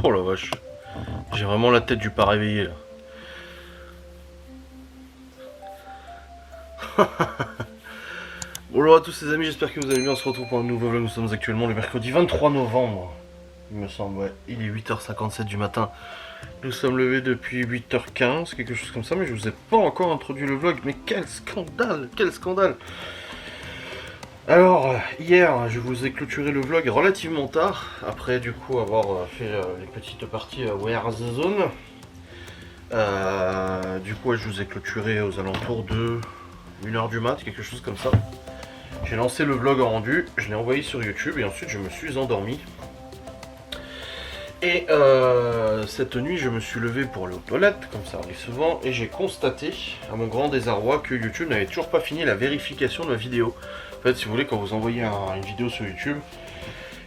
Oh la vache. J'ai vraiment la tête du pas réveillé là. Bonjour à tous les amis, j'espère que vous allez bien. On se retrouve pour un nouveau vlog. Nous sommes actuellement le mercredi 23 novembre. Il me semble, ouais. Il est 8h57 du matin. Nous sommes levés depuis 8h15, quelque chose comme ça, mais je vous ai pas encore introduit le vlog. Mais quel scandale, quel scandale! Alors, hier, je vous ai clôturé le vlog relativement tard, après du coup avoir fait les petites parties Where the Zone. Du coup, je vous ai clôturé aux alentours de 1h du mat, quelque chose comme ça. J'ai lancé le vlog en rendu, je l'ai envoyé sur YouTube et ensuite je me suis endormi. Et cette nuit, je me suis levé pour aller aux toilettes, comme ça arrive souvent, et j'ai constaté, à mon grand désarroi, que YouTube n'avait toujours pas fini la vérification de la vidéo. En fait, si vous voulez, quand vous envoyez une vidéo sur YouTube,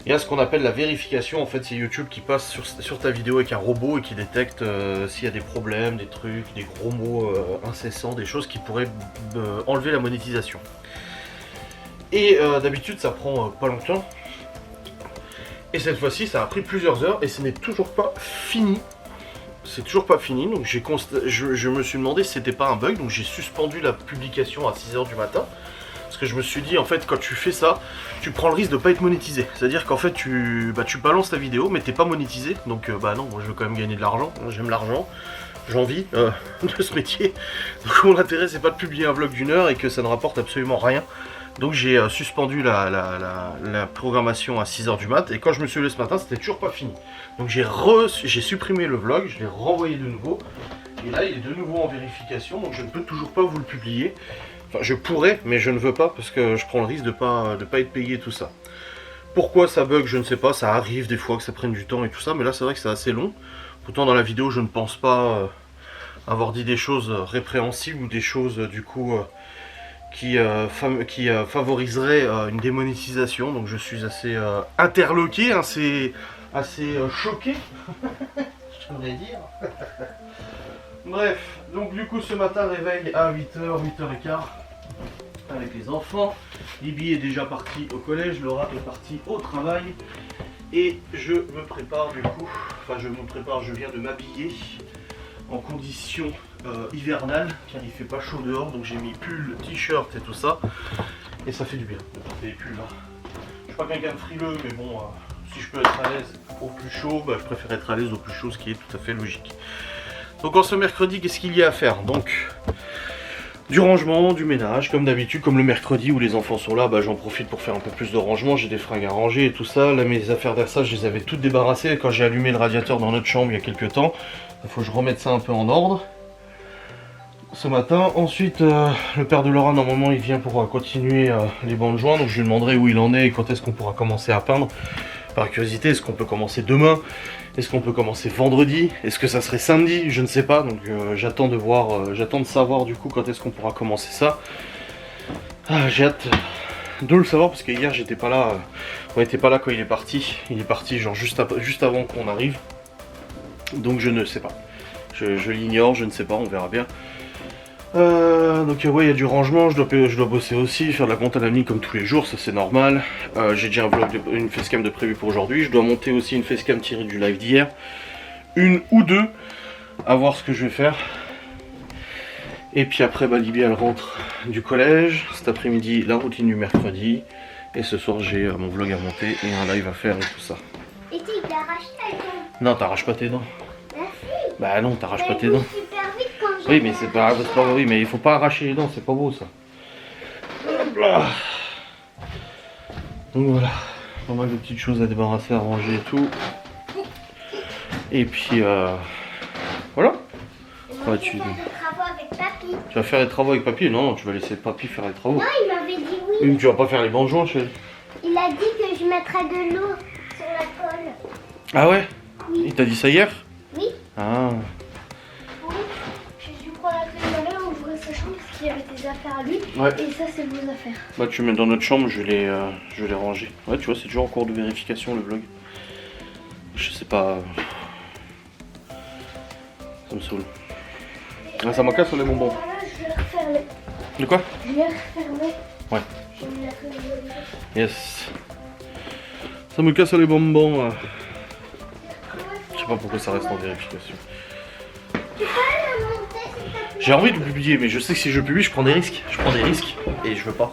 il y a ce qu'on appelle la vérification. En fait, c'est YouTube qui passe sur ta vidéo avec un robot et qui détecte s'il y a des problèmes, des trucs, des gros mots incessants, des choses qui pourraient enlever la monétisation. Et d'habitude, ça prend pas longtemps. Et cette fois-ci, ça a pris plusieurs heures et ce n'est toujours pas fini. C'est toujours pas fini, donc je me suis demandé si c'était pas un bug, donc j'ai suspendu la publication à 6h du matin. Parce que je me suis dit, en fait, quand tu fais ça, tu prends le risque de pas être monétisé. C'est-à-dire qu'en fait, tu balances ta vidéo, mais t'es pas monétisé. Donc, bah non, moi je veux quand même gagner de l'argent. J'aime l'argent, j'ai envie de ce métier. Donc, mon intérêt, c'est pas de publier un vlog d'1 heure et que ça ne rapporte absolument rien. Donc, j'ai suspendu la programmation à 6h du mat. Et quand je me suis levé ce matin, c'était toujours pas fini. Donc, j'ai supprimé le vlog, je l'ai renvoyé de nouveau. Et là, il est de nouveau en vérification. Donc, je ne peux toujours pas vous le publier. Enfin, je pourrais, mais je ne veux pas parce que je prends le risque de pas être payé tout ça. Pourquoi ça bug, je ne sais pas. Ça arrive des fois que ça prenne du temps et tout ça, mais là c'est vrai que c'est assez long. Pourtant dans la vidéo, je ne pense pas avoir dit des choses répréhensibles ou des choses du coup qui favoriseraient une démonétisation. Donc je suis assez interloqué, assez choqué, je voudrais dire. Bref, donc du coup ce matin réveil à 8h, 8h15 avec les enfants. Libby est déjà partie au collège, Laura est partie au travail. Et je me prépare du coup, je viens de m'habiller en conditions hivernales car il fait pas chaud dehors. Donc j'ai mis pull, t-shirt et tout ça. Et ça fait du bien de porter les pulls là. Je suis pas quelqu'un de frileux mais bon, si je peux être à l'aise au plus chaud, je préfère être à l'aise au plus chaud, ce qui est tout à fait logique. Donc en ce mercredi, qu'est-ce qu'il y a à faire? Donc du rangement, du ménage, comme d'habitude, comme le mercredi où les enfants sont là, j'en profite pour faire un peu plus de rangement, j'ai des fringues à ranger et tout ça. Là mes affaires d'achat, je les avais toutes débarrassées quand j'ai allumé le radiateur dans notre chambre il y a quelques temps. Il faut que je remette ça un peu en ordre ce matin. Ensuite, le père de Laura, normalement il vient pour continuer les bancs de joint, donc je lui demanderai où il en est et quand est-ce qu'on pourra commencer à peindre. Par curiosité, est-ce qu'on peut commencer demain? Est-ce qu'on peut commencer vendredi? Est-ce que ça serait samedi? Je ne sais pas, donc j'attends de savoir du coup quand est-ce qu'on pourra commencer ça. J'ai hâte de le savoir parce que hier j'étais pas là, on n'était pas là quand il est parti. Il est parti genre juste avant qu'on arrive. Donc je ne sais pas. Je l'ignore, je ne sais pas, on verra bien. Donc ouais, il y a du rangement, je dois bosser aussi, faire de la compte à l'ami comme tous les jours, ça c'est normal. J'ai déjà une facecam de prévu pour aujourd'hui, je dois monter aussi une facecam tirée du live d'hier. Une ou deux, à voir ce que je vais faire. Et puis après, Libby elle rentre du collège, cet après-midi la routine du mercredi. Et ce soir j'ai mon vlog à monter et un live à faire et tout ça. Et tu t'arraches ta dent? Non, t'arraches pas tes dents. Merci. Bah non, t'arraches pas tes dents. Super vite quand je... Oui mais c'est pas oui mais il faut pas arracher les dents, c'est pas beau ça. Hop là. Donc voilà, pas mal de petites choses à débarrasser, à ranger et tout. Et puis voilà. Ouais, tu... des travaux avec papy. Tu vas faire les travaux avec papy? Non, tu vas laisser papy faire les travaux. Non, il m'avait dit oui. Oui, mais tu vas pas faire les bancs de joint, chérie. Il a dit que je mettrais de l'eau sur la colle. Ah ouais? Oui. Il t'a dit ça hier? Oui. Ah. Oui. J'ai dû prendre la clé de ma mère, ouvrir sa chambre parce qu'il y avait des affaires à lui. Ouais. Et ça, c'est vos affaires. Bah tu mets dans notre chambre, je vais les ranger. Ouais, tu vois, c'est toujours en cours de vérification le vlog. Je sais pas. Ça me saoule. Ah, ça m'en casse les bonbons. Voilà, je vais refermer. De quoi? Je vais refermer. Ouais. J'ai mis la clé de ma mère. Yes. Ça me casse les bonbons. Je sais sais pas pourquoi ça reste en vérification. Tu peux le monter s'il te plaît? J'ai envie de publier, mais je sais que si je publie, je prends des risques. Et je veux pas.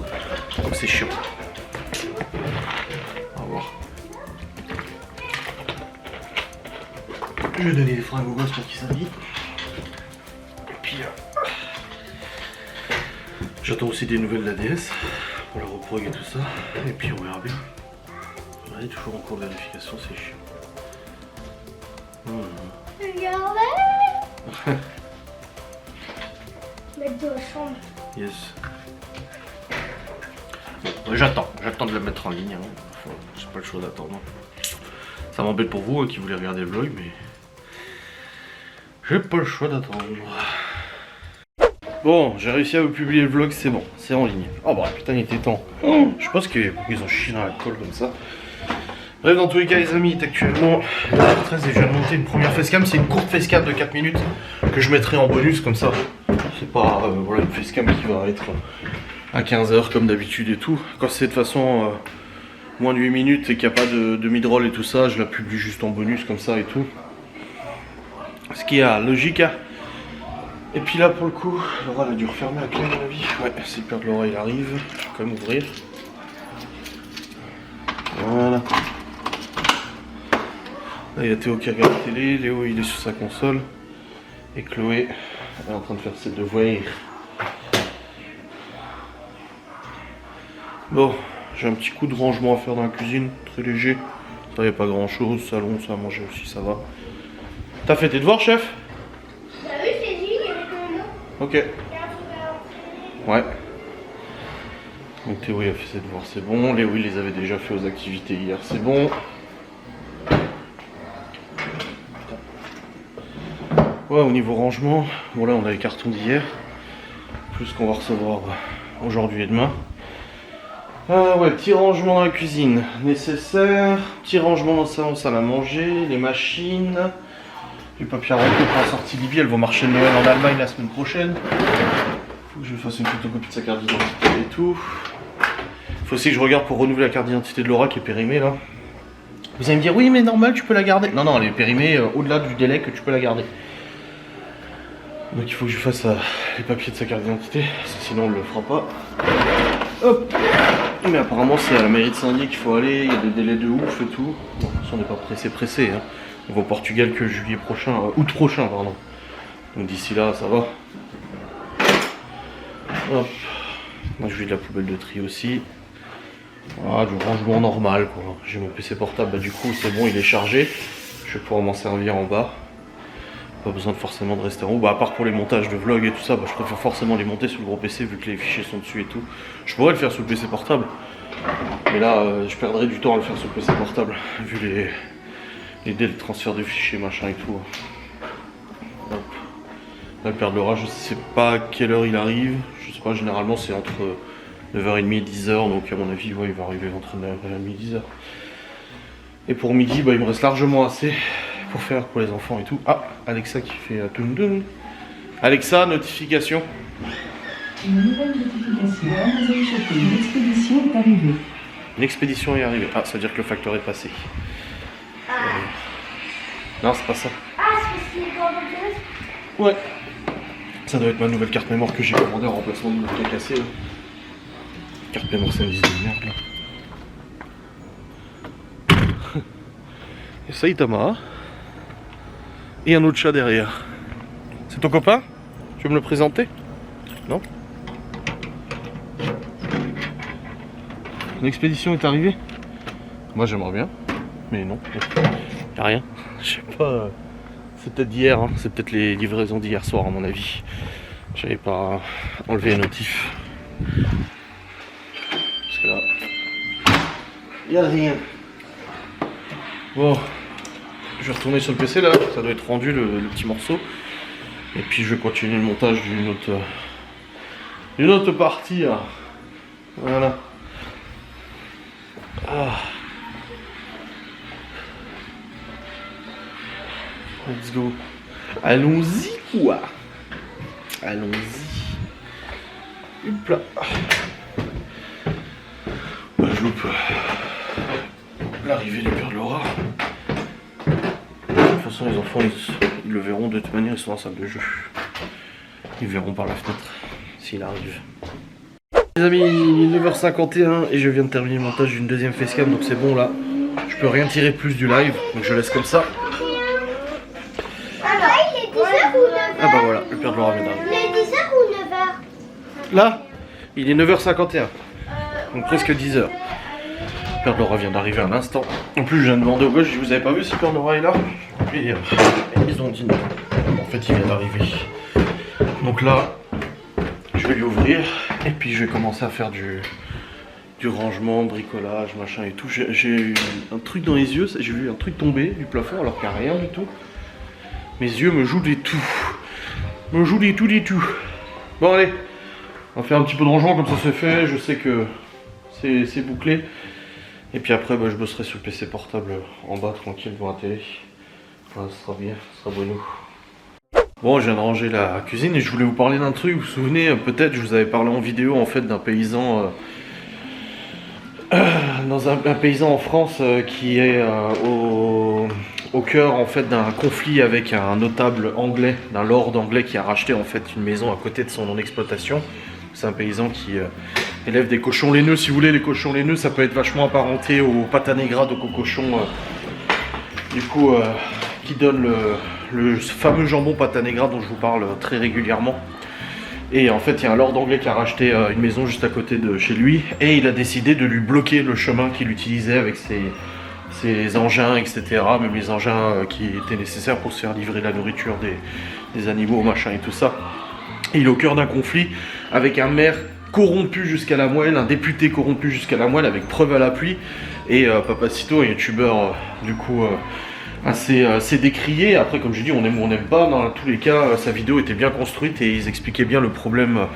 Donc c'est chiant. On va voir. Je vais donner des fringues aux gosses pour qu'ils s'habillent. Et puis j'attends aussi des nouvelles de la DS pour la reprog et tout ça. Et puis on verra bien. On est toujours en cours de vérification, c'est chiant. Regardez. Mettre dans la chambre. Yes. Bon, j'attends de la mettre en ligne. Hein. J'ai pas le choix d'attendre. Ça m'embête pour vous hein, qui voulez regarder le vlog, mais j'ai pas le choix d'attendre. Bon, j'ai réussi à vous publier le vlog, c'est bon, c'est en ligne. Oh bah putain, il était temps. Je pense qu'ils ont chié dans la colle comme ça. Bref, dans tous les cas, les amis, il est actuellement 13 et je viens de monter une première facecam. C'est une courte facecam de 4 minutes que je mettrai en bonus comme ça. C'est pas voilà, une facecam qui va être à 15 h comme d'habitude et tout. Quand c'est de façon moins de 8 minutes et qu'il n'y a pas de mid-roll et tout ça, je la publie juste en bonus comme ça et tout. Ce qui est logique. Hein. Et puis là, pour le coup, Laura elle a dû refermer la clé à mon avis. Ouais, si le père de Laura il arrive, je vais quand même ouvrir. Voilà. Là, il y a Théo qui regarde la télé, Léo il est sur sa console. Et Chloé elle est en train de faire ses devoirs. Bon, j'ai un petit coup de rangement à faire dans la cuisine, très léger. Ça, il n'y a pas grand chose, salon, ça à manger aussi, ça va. T'as fait tes devoirs, chef? Bah oui, c'est dit, il y avait quand même Ok. Ouais. Donc Théo il a fait ses devoirs, c'est bon. Léo il les avait déjà fait aux activités hier, c'est bon. Ouais, au niveau rangement, bon là on a les cartons d'hier, plus qu'on va recevoir aujourd'hui et demain. Ouais, petit rangement dans la cuisine, nécessaire. Petit rangement dans le salon, salle à manger, les machines. Du papier à remplir pour la sortie Libye, elles vont marcher de Noël en Allemagne la semaine prochaine. Faut que je fasse une photocopie de sa carte d'identité et tout. Faut aussi que je regarde pour renouveler la carte d'identité de Laura qui est périmée là. Vous allez me dire, oui mais normal, tu peux la garder. Non, non, elle est périmée au-delà du délai que tu peux la garder. Donc il faut que je fasse les papiers de sa carte d'identité, sinon on ne le fera pas. Hop. Mais apparemment c'est à la mairie de Saint-Dié qu'il faut aller, il y a des délais de ouf et tout. Bon, ça on n'est pas pressé. Hein. On va au Portugal que juillet prochain, août prochain pardon. Donc d'ici là ça va. Hop. Moi je vais de la poubelle de tri aussi. Voilà, du rangement normal quoi. J'ai mon PC portable, bah, du coup c'est bon, il est chargé. Je vais pouvoir m'en servir en bas. Pas besoin de forcément de rester en haut, bah, à part pour les montages de vlog et tout ça, bah, je préfère forcément les monter sur le gros PC vu que les fichiers sont dessus et tout. Je pourrais le faire sur le PC portable, mais là je perdrais du temps à le faire sur le PC portable vu les délais de transfert de fichiers machin et tout. Hop. Là le père de Laura, je sais pas à quelle heure il arrive, je sais pas, généralement c'est entre 9h30 et 10h, donc à mon avis ouais, il va arriver entre 9h30 et 10h. Et pour midi, bah, il me reste largement assez pour faire pour les enfants et tout. Ah, Alexa qui fait toum toum. Alexa, notification. Une nouvelle notification. Amazon Shopping. L'expédition est arrivée. L'expédition est arrivée. Ah, ça veut dire que le facteur est passé. Non, c'est pas ça. Ah, c'est parce qu'il est pas remplacé. Ouais. Ça doit être ma nouvelle carte mémoire que j'ai commandée en remplacement de notre qui est cassée. Là. Carte mémoire, c'est un disque de merde là. Et Saitama. Et un autre chat derrière. C'est ton copain? Tu veux me le présenter? Non? L'expédition est arrivée? Moi j'aimerais bien, mais non. Y'a rien. Je sais pas. C'est peut-être d'hier, hein. C'est peut-être les livraisons d'hier soir à mon avis. J'avais pas enlevé les notifs. Parce que là. Y'a rien. Bon. Je vais retourner sur le PC là, ça doit être rendu le petit morceau. Et puis je vais continuer le montage d'une autre partie là. Voilà. Ah. Let's go. Allons-y quoi. Allons-y. Hop là. Bah, je loupe l'arrivée du père de Laura. De toute façon, les enfants, ils le verront de toute manière, ils sont en salle de jeu. Ils verront par la fenêtre, s'il arrive. Les amis, il est 9h51 et je viens de terminer le montage d'une deuxième facecam, donc c'est bon là. Je peux rien tirer plus du live, donc je laisse comme ça. Alors, il est 10h ou 9h? Ah bah voilà, le père de Laura vient d'arriver. Il est 10h ou 9h? Là, il est 9h51, donc presque 10h. Le père de Laura vient d'arriver à l'instant. En plus, je viens de demander aux gosses, je vous avais pas vu si le père de Laura est là? Et ils ont dit non. En fait, il vient d'arriver. Donc là, je vais lui ouvrir et puis je vais commencer à faire du rangement, bricolage, machin et tout. J'ai eu un truc dans les yeux, j'ai vu un truc tomber du plafond alors qu'il n'y a rien du tout. Mes yeux me jouent des tout. Me jouent des tout. Bon allez, on va faire un petit peu de rangement comme ça c'est fait. Je sais que c'est bouclé. Et puis après bah, je bosserai sur le PC portable en bas tranquille devant la télé. Voilà, ce sera bien, ce sera bueno. Bon, je viens de ranger la cuisine et je voulais vous parler d'un truc. Vous vous souvenez, peut-être, je vous avais parlé en vidéo en fait d'un paysan, un paysan en France qui est au cœur en fait d'un conflit avec un notable anglais, d'un lord anglais qui a racheté en fait une maison à côté de son exploitation. C'est un paysan qui élève des cochons laineux. Si vous voulez, les cochons laineux, ça peut être vachement apparenté aux pata negra de cocochon, du coup, qui donne le fameux jambon pata negra dont je vous parle très régulièrement. Et en fait, il y a un lord anglais qui a racheté une maison juste à côté de chez lui et il a décidé de lui bloquer le chemin qu'il utilisait avec ses engins, etc. Même les engins qui étaient nécessaires pour se faire livrer la nourriture des animaux, machin et tout ça. Et il est au cœur d'un conflit avec un maire corrompu jusqu'à la moelle, un député corrompu jusqu'à la moelle avec preuve à l'appui. Et Papacito, un youtubeur du coup assez décrié. Après, comme je dis, on aime ou on n'aime pas. Dans tous les cas, sa vidéo était bien construite et ils expliquaient bien le problème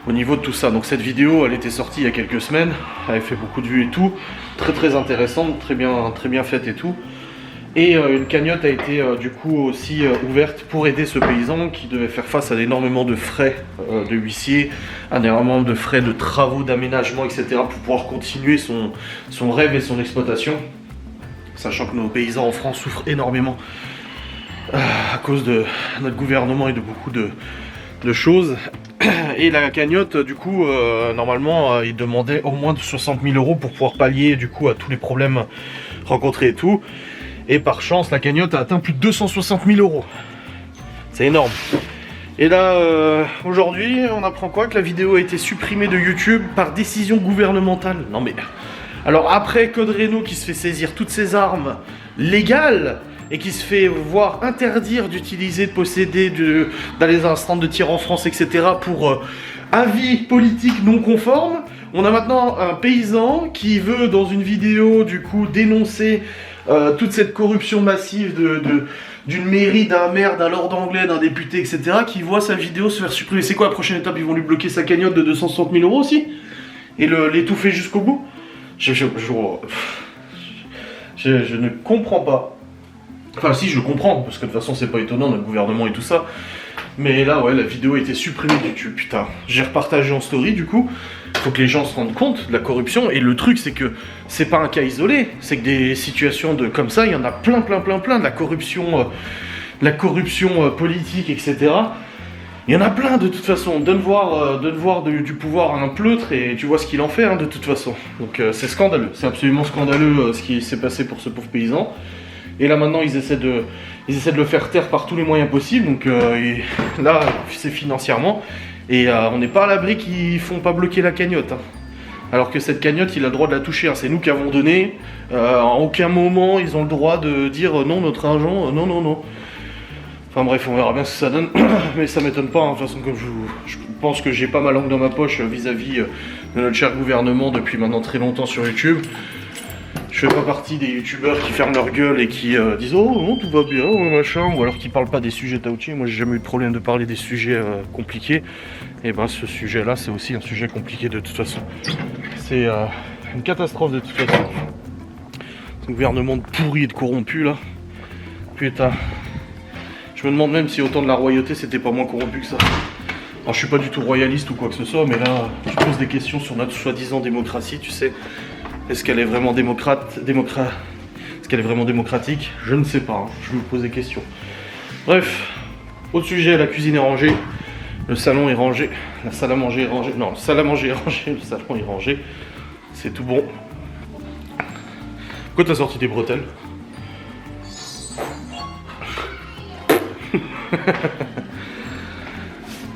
au niveau de tout ça. Donc cette vidéo, elle était sortie il y a quelques semaines. Elle avait fait beaucoup de vues et tout. Très intéressante, très bien faite et tout. Et une cagnotte a été du coup aussi ouverte pour aider ce paysan qui devait faire face à énormément de frais de huissier, à énormément de frais de travaux, d'aménagement, etc. pour pouvoir continuer son rêve et son exploitation. Sachant que nos paysans en France souffrent énormément à cause de notre gouvernement et de beaucoup de choses. Et la cagnotte, du coup, normalement, il demandait au moins de 60 000 € pour pouvoir pallier du coup à tous les problèmes rencontrés et tout. Et par chance, la cagnotte a atteint plus de 260 000 €. C'est énorme. Et là, aujourd'hui, on apprend quoi? Que la vidéo a été supprimée de YouTube par décision gouvernementale. Non mais... Alors après Code Reno qui se fait saisir toutes ses armes légales et qui se fait voir interdire d'utiliser, de posséder, d'aller dans un stand de tir en France, etc. pour avis politique non conforme, on a maintenant un paysan qui veut dans une vidéo du coup dénoncer toute cette corruption massive d'une mairie, d'un maire, d'un lord anglais, d'un député, etc. qui voit sa vidéo se faire supprimer. C'est quoi la prochaine étape? Ils vont lui bloquer sa cagnotte de 260 000 € aussi? Et l'étouffer jusqu'au bout? Je ne comprends pas. Enfin si, je comprends, parce que de toute façon c'est pas étonnant, notre gouvernement et tout ça. Mais là, ouais, la vidéo a été supprimée de YouTube, putain. J'ai repartagé en story, du coup. Faut que les gens se rendent compte de la corruption. Et le truc, c'est que c'est pas un cas isolé. C'est que des situations comme ça, il y en a plein. De la corruption politique, etc. Il y en a plein de toute façon. Donne voir du pouvoir à un pleutre et tu vois ce qu'il en fait, hein, de toute façon. Donc c'est scandaleux. C'est absolument scandaleux ce qui s'est passé pour ce pauvre paysan. Et là maintenant ils essaient de le faire taire par tous les moyens possibles. Donc là c'est financièrement. Et on n'est pas à l'abri qu'ils font pas bloquer la cagnotte. Hein. Alors que cette cagnotte, il a le droit de la toucher. Hein. C'est nous qui avons donné. À aucun moment ils ont le droit de dire non, notre argent, non. Enfin bref, on verra bien ce que ça donne. Mais ça m'étonne pas. Hein. De toute façon, comme je pense que j'ai pas ma langue dans ma poche vis-à-vis de notre cher gouvernement depuis maintenant très longtemps sur YouTube. Je fais pas partie des youtubeurs qui ferment leur gueule et qui disent oh non tout va bien machin, ou alors qui parlent pas des sujets touchy. Moi j'ai jamais eu de problème de parler des sujets compliqués. Et ben ce sujet là c'est aussi un sujet compliqué de toute façon. C'est une catastrophe de toute façon. Ce gouvernement de pourri et de corrompu là. Putain. Je me demande même si autant de la royauté c'était pas moins corrompu que ça. Alors je suis pas du tout royaliste ou quoi que ce soit, mais là je pose des questions sur notre soi-disant démocratie, tu sais. Est-ce qu'elle est vraiment Est-ce qu'elle est vraiment démocratique? Je ne sais pas, hein. Je me pose des questions. Bref, autre sujet, la cuisine est rangée, le salon est rangé, la salle à manger est rangée, non, la salle à manger est rangée, le salon est rangé, c'est tout bon. Pourquoi t'as sorti tes bretelles?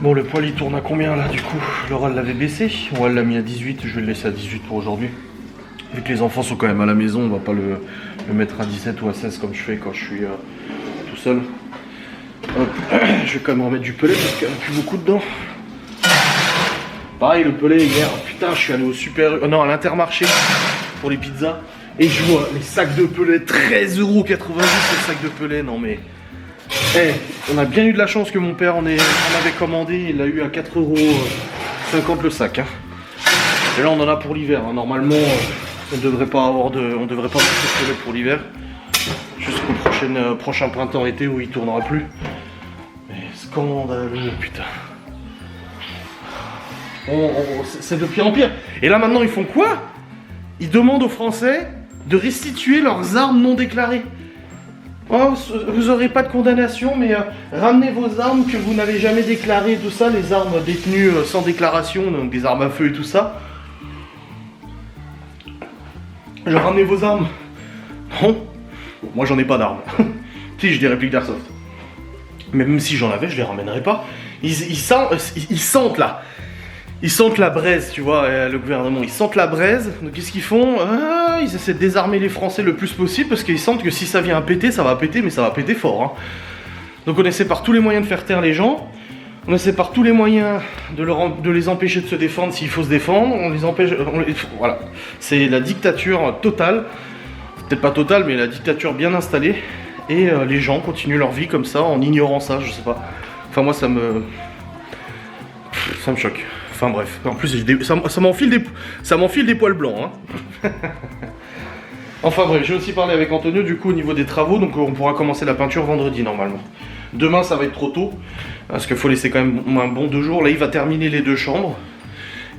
Bon, le poil il tourne à combien là du coup? Laura l'avait baissé, ou elle l'a mis à 18, je vais le laisser à 18 pour aujourd'hui. Vu que les enfants sont quand même à la maison, on va pas le mettre à 17 ou à 16 comme je fais quand je suis tout seul. Hop. Je vais quand même remettre du pellet parce qu'il n'y en a plus beaucoup dedans. Pareil, le pellet hier, putain, je suis allé au non, à l'Intermarché pour les pizzas et je vois les sacs de pellet, 13,90 € le sac de pellet. Non mais, on a bien eu de la chance que mon père en avait commandé, il l'a eu à 4,50 € le sac. Hein. Et là, on en a pour l'hiver. Hein. Normalement, on devrait pas avoir de pellet pour l'hiver, jusqu'au prochain printemps-été où il tournera plus. Mais scandaleux, putain. C'est de pire en pire. Et là maintenant ils font quoi? Ils demandent aux Français de restituer leurs armes non déclarées. Oh, vous n'aurez pas de condamnation, mais ramenez vos armes que vous n'avez jamais déclarées, tout ça, les armes détenues sans déclaration, donc des armes à feu et tout ça. Genre ramenez vos armes. Non, bon, moi j'en ai pas d'armes. Si, j'ai des répliques d'Airsoft. Mais même si j'en avais, je les ramènerais pas. Ils sentent là. Ils sentent la braise, tu vois, le gouvernement, ils sentent la braise, donc qu'est-ce qu'ils font? Ils essaient de désarmer les Français le plus possible, parce qu'ils sentent que si ça vient à péter, ça va péter, mais ça va péter fort. Hein. Donc on essaie par tous les moyens de faire taire les gens, on essaie par tous les moyens de les empêcher de se défendre s'il faut se défendre, on les empêche... voilà, c'est la dictature totale, peut-être pas totale, mais la dictature bien installée, et les gens continuent leur vie comme ça, en ignorant ça, je sais pas. Enfin moi ça me choque. Enfin bref, en plus ça m'enfile des poils blancs. Hein. Enfin bref, j'ai aussi parlé avec Antonio du coup au niveau des travaux, donc on pourra commencer la peinture vendredi normalement. Demain ça va être trop tôt, parce qu'il faut laisser quand même un bon 2 jours. Là il va terminer les 2 chambres,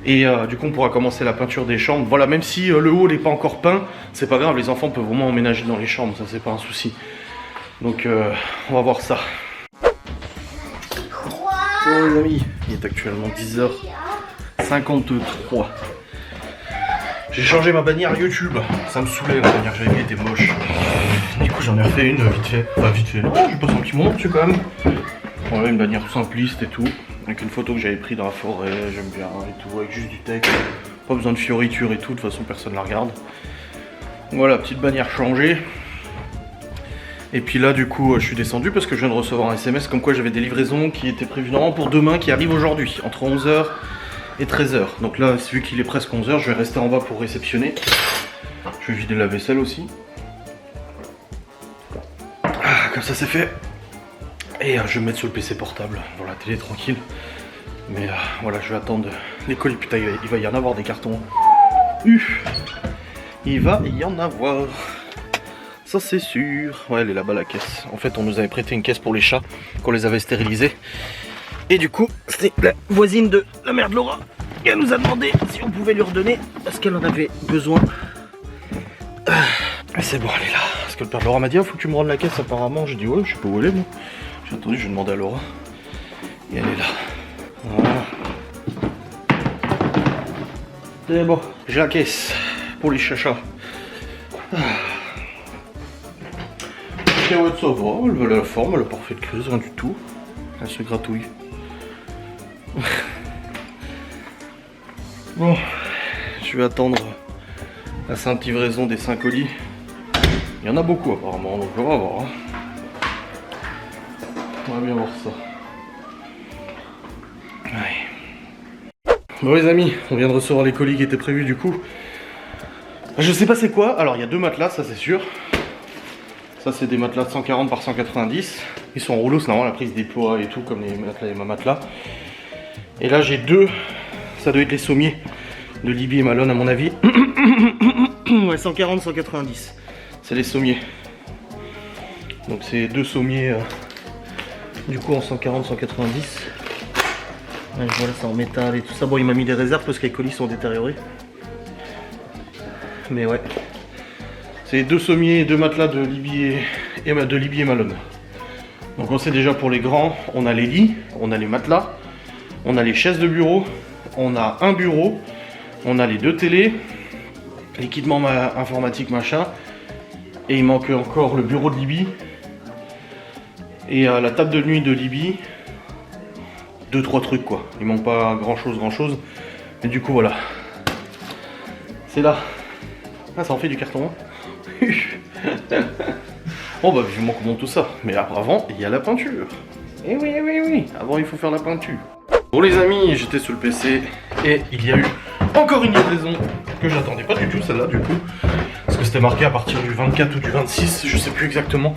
et du coup on pourra commencer la peinture des chambres. Voilà, même si le haut n'est pas encore peint, c'est pas grave, les enfants peuvent vraiment emménager dans les chambres, ça c'est pas un souci. Donc on va voir ça. Bon les amis, il est actuellement 10h53. J'ai changé ma bannière YouTube, ça me saoulait, la bannière que j'avais mis était moche. Du coup j'en ai refait une vite fait, enfin vite fait, non, je passe un petit moment dessus quand même. On avait une bannière simpliste et tout, avec une photo que j'avais prise dans la forêt, j'aime bien et tout, avec juste du texte. Pas besoin de fioritures et tout, de toute façon personne la regarde. Voilà, petite bannière changée. Et puis là du coup je suis descendu parce que je viens de recevoir un SMS comme quoi j'avais des livraisons qui étaient prévues normalement pour demain, qui arrivent aujourd'hui, entre 11h et 13h. Donc là vu qu'il est presque 11h, je vais rester en bas pour réceptionner. Je vais vider la vaisselle aussi. Comme ça c'est fait. Et je vais me mettre sur le PC portable, pour la télé tranquille. Mais voilà, je vais attendre les colis. Putain, il va y en avoir des cartons. Il va y en avoir. Ça c'est sûr. Ouais, elle est là-bas la caisse. En fait on nous avait prêté une caisse pour les chats, qu'on les avait stérilisés. Et du coup c'était la voisine de la mère de Laura. Et elle nous a demandé si on pouvait lui redonner parce qu'elle en avait besoin. Mais c'est bon, elle est là. Parce que le père de Laura m'a dit faut que tu me rendes la caisse apparemment. J'ai dit ouais, je sais pas où elle est moi. J'ai attendu, je vais demander à Laura. Et elle est là. Voilà. C'est bon, j'ai la caisse pour les chachas. Ouais, ça va, elle a la forme, elle a pas refait de crise, rien du tout. Elle se gratouille. Bon, je vais attendre la sainte livraison des 5 colis. Il y en a beaucoup apparemment, donc on va voir. Hein. On va bien voir ça. Ouais. Bon les amis, on vient de recevoir les colis qui étaient prévus du coup. Je sais pas c'est quoi, alors il y a 2 matelas, ça c'est sûr. Ça c'est des matelas de 140 par 190. Ils sont en rouleau, c'est normal, la prise des poids et tout, comme les matelas et ma matelas. Et là j'ai 2, ça doit être les sommiers de Libby et Malone à mon avis. Ouais, 140, 190. C'est les sommiers. Donc c'est 2 sommiers du coup en 140, 190. Ouais, voilà, c'est en métal et tout ça. Bon, il m'a mis des réserves parce que les colis sont détériorés. Mais ouais. C'est 2 sommiers et 2 matelas de Libye et Malone. Donc on sait déjà pour les grands, on a les lits, on a les matelas, on a les chaises de bureau, on a un bureau, on a les 2 télés, l'équipement informatique machin, et il manque encore le bureau de Libye et la table de nuit de Libye. 2-3 trucs quoi, il manque pas grand chose, mais du coup voilà. C'est là. Ah, ça en fait du carton. Hein. Bon bah vivement qu'on monte tout ça. Mais avant, il y a la peinture. Et oui. Avant, il faut faire la peinture. Bon les amis, j'étais sur le PC et il y a eu encore une livraison que j'attendais pas du tout, celle-là du coup. Parce que c'était marqué à partir du 24 ou du 26, je sais plus exactement.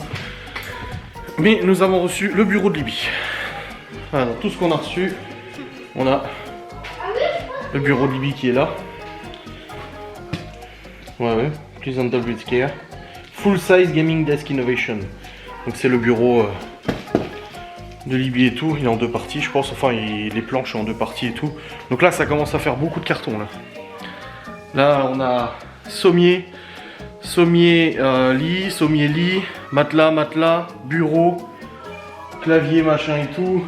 Mais nous avons reçu le bureau de Libye. Voilà, donc tout ce qu'on a reçu, on a le bureau de Libye qui est là. Ouais, Pleasant with care. Full size gaming desk innovation. Donc c'est le bureau de Libye et tout. Il est en 2 parties, je pense. Enfin, les planches sont en 2 parties et tout. Donc là, ça commence à faire beaucoup de cartons là. Là, on a sommier, lit, matelas, bureau, clavier, machin et tout.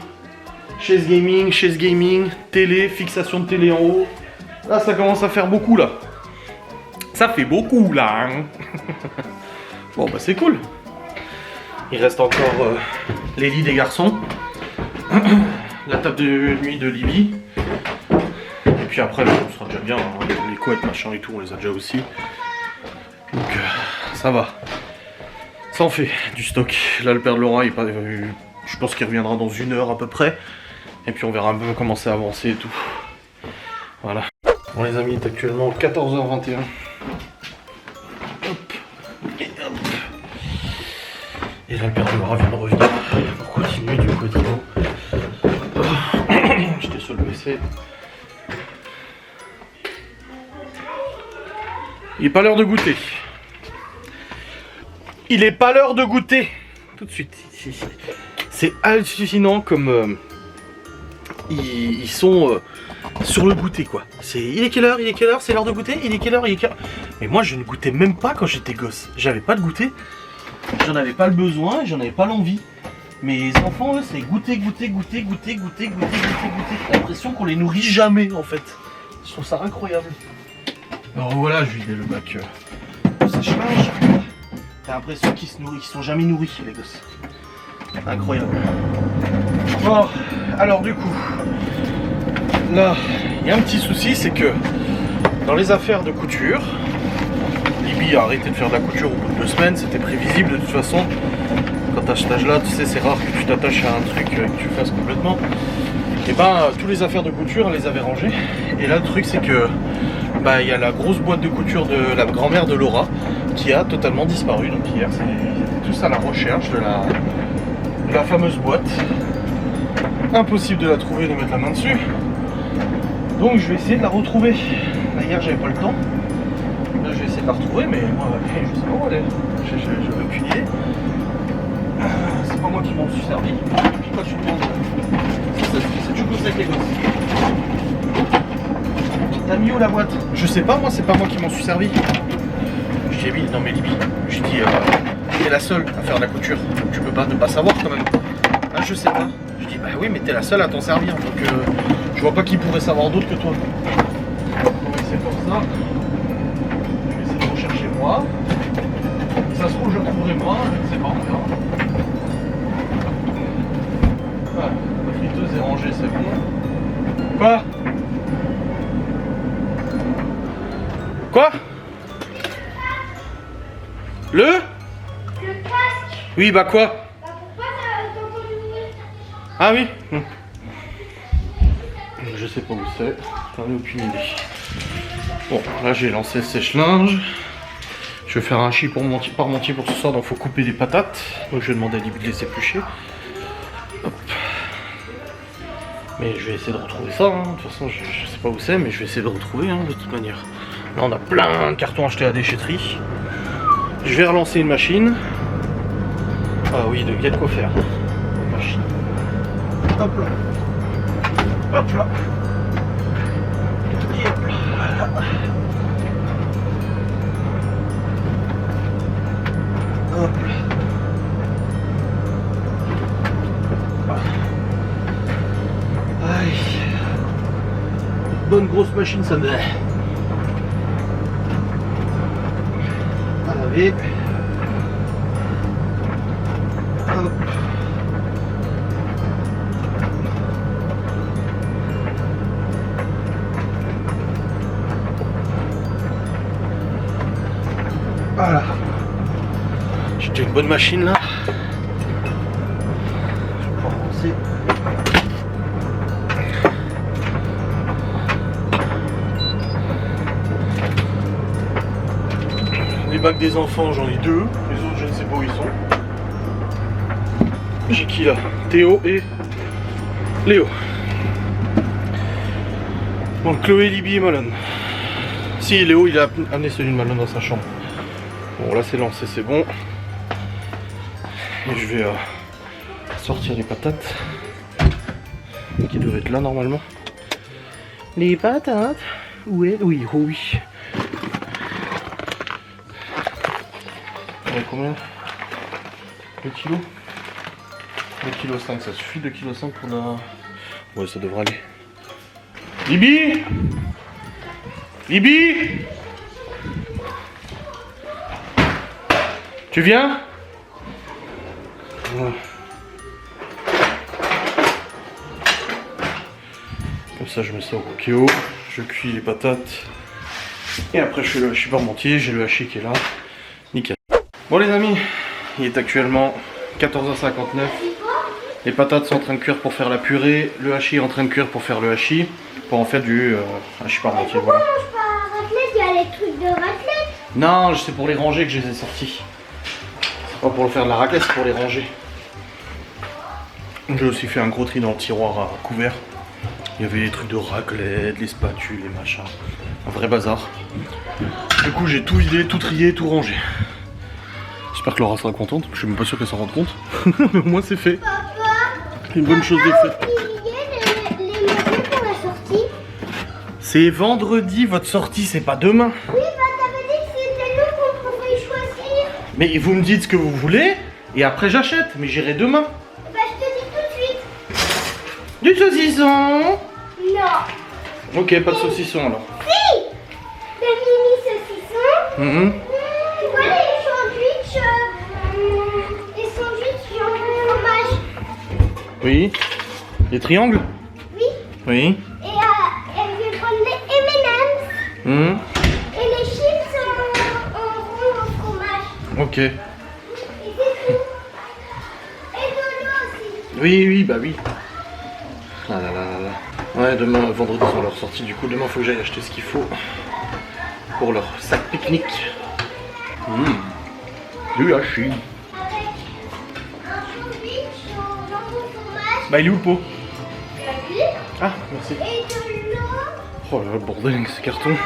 Chaise gaming, télé, fixation de télé en haut. Là, ça commence à faire beaucoup là. Ça fait beaucoup là. Hein. Bon bah c'est cool. Il reste encore les lits des garçons. La table de nuit de Libye. Et puis après là, on sera déjà bien. Hein. Les couettes machin et tout, on les a déjà aussi. Donc ça va. Ça en fait du stock. Là le père de Laura, je pense qu'il reviendra dans 1 heure à peu près. Et puis on verra un peu comment c'est avancé et tout. Voilà. Bon les amis, il est actuellement 14h21. Hop. Et hop. Et là le père de Laura vient de revenir pour continuer du coup travaux. J'étais sur le PC. Il est pas l'heure de goûter. Il est pas l'heure de goûter. Tout de suite. C'est hallucinant comme ils sont sur le goûter quoi. Il est quelle heure? C'est l'heure de goûter? Il est quelle heure? Mais moi je ne goûtais même pas quand j'étais gosse. J'avais pas de goûter. J'en avais pas le besoin, j'en avais pas l'envie. Mais les enfants eux c'est goûter. J'ai l'impression qu'on les nourrit jamais en fait. Je trouve ça incroyable. Alors voilà, je vidais le bac de sèche-linge. T'as l'impression qu'ils sont jamais nourris les gosses. Incroyable. Bon, alors du coup, là, il y a un petit souci, c'est que dans les affaires de couture, Libye a arrêté de faire de la couture au bout de 2 semaines, c'était prévisible de toute façon. Quand t'as cet âge-là, tu sais, c'est rare que tu t'attaches à un truc et que tu fasses complètement. Et ben, tous les affaires de couture, elle les avait rangées. Et là, le truc, c'est que il y a la grosse boîte de couture de la grand-mère de Laura qui a totalement disparu. Donc hier, c'était tous à la recherche de la fameuse boîte. Impossible de la trouver, de mettre la main dessus. Donc je vais essayer de la retrouver. Là, hier, j'avais pas le temps. Là, je vais essayer de la retrouver, mais moi, je sais pas où elle est. Je veux aucune idée. C'est pas moi qui m'en suis servi. Pourquoi tu demandes? C'est toujours comme ça avec les gosses. T'as mis où la boîte? Je sais pas, moi, c'est pas moi qui m'en suis servi. Je dis, non mais Libye, je dis, t'es la seule à faire de la couture, donc tu peux pas ne pas savoir quand même. Ah, je sais pas. Je dis, bah oui, mais t'es la seule à t'en servir, donc je vois pas qui pourrait savoir d'autre que toi. On va essayer comme ça. Je vais essayer de rechercher moi. Si ça se trouve, je retrouverai moi, je ne sais pas encore. Ah, la friteuse est rangée, c'est bon. Quoi? Quoi? Le casque. Oui, bah quoi? Bah pourquoi t'as entendu mourir? Ah oui. Je sais pas où c'est, j'en ai aucune idée. Bon, là j'ai lancé le sèche-linge. Je vais faire un chi parmentier pour ce soir, donc faut couper des patates. Donc je vais demander à Libye de les éplucher. Hop. Mais je vais essayer de retrouver ça, hein. De toute façon je sais pas où c'est, mais je vais essayer de le retrouver de toute manière. Là on a plein de cartons achetés à la déchetterie. Je vais relancer une machine. Ah oui, il y a de quoi faire. Une machine. Hop là. Hop là. Et hop là. Voilà. Hop. Aïe. Bonne grosse machine ça me. À laver. Hop. Voilà. J'ai déjà une bonne machine là. Je vais pouvoir avancer. Les bacs des enfants, j'en ai 2. Les autres, je ne sais pas où ils sont. J'ai qui là? Théo et Léo. Donc Chloé, Libby et Malone. Si, Léo, il a amené celui de Malone dans sa chambre. Bon, là c'est lancé, c'est bon. Et je vais sortir les patates. Qui devraient être là normalement. Les patates. Où est? Oui, oh oui. On a combien? 2 kilos 2,5 kg, ça suffit 2,5 kg pour la... Ouais, ça devrait aller. Libby, Libby, tu viens? Ouais. Comme ça je mets ça au cookéo, je cuis les patates et après je fais le hachis parmentier, j'ai le hachis qui est là, nickel. Bon les amis, il est actuellement 14h59, les patates sont en train de cuire pour faire la purée, le hachis est en train de cuire pour faire le hachis, pour en faire du hachis parmentier, voilà. Pourquoi on mange pas raclette? Il y a les trucs de raclette. Non, c'est pour les ranger que je les ai sortis. C'est pas pour le faire de la raclette, c'est pour les ranger. J'ai aussi fait un gros tri dans le tiroir à couvert. Il y avait les trucs de raclette, les spatules, les machins. Un vrai bazar. Du coup, j'ai tout vidé, tout trié, tout rangé. J'espère que Laura sera contente. Je suis même pas sûr qu'elle s'en rende compte. Mais au moins, c'est fait. Papa, Une bonne chose est faite. les menus pour la sortie. C'est vendredi, votre sortie, c'est pas demain. Oui, bah t'avais dit que c'était nous qu'on pouvait choisir. Mais vous me dites ce que vous voulez, et après j'achète. Mais j'irai demain. Bah je te dis tout de suite. Du saucisson. Non. Ok, pas de saucisson alors. Si. Des mini saucissons. Mhm. Tu vois les sandwichs jambon fromage. Oui. Les triangles. Oui. Oui. Et je vais prendre les M&M's. Mhm. Et les chips en rond au fromage. Ok. Et c'est tout. Et de l'eau aussi. Oui, oui, bah oui. Ah là là là là. Ouais, demain, vendredi, ils ont leur sortie. Du coup, demain, faut que j'aille acheter ce qu'il faut pour leur sac pique-nique. Du hachis. Avec un sandwich au jambon fromage. Bah, il est où le pot? La vie. Ah, merci. Et de l'eau. Oh là là, le bordel avec ces cartons.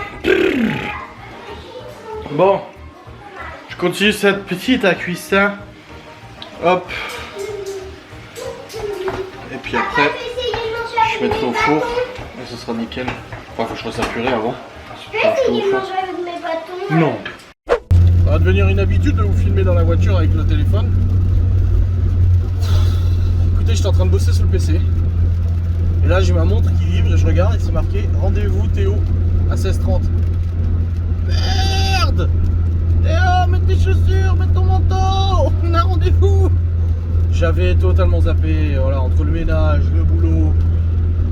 Bon. Je continue cette petite à cuisson. Hop. Et puis après, je mettrai au four. Et ce sera nickel. Enfin, faut que je fasse la purée avant. Je peux essayer de manger avec mes bâtons. Non. Ça va devenir une habitude de vous filmer dans la voiture avec le téléphone. Écoutez, j'étais en train de bosser sur le PC. Et là, j'ai ma montre qui vibre et je regarde et c'est marqué rendez-vous Théo à 16h30. Merde! Théo, mets tes chaussures, mets ton manteau! On a rendez-vous! J'avais totalement zappé, voilà, entre le ménage, le boulot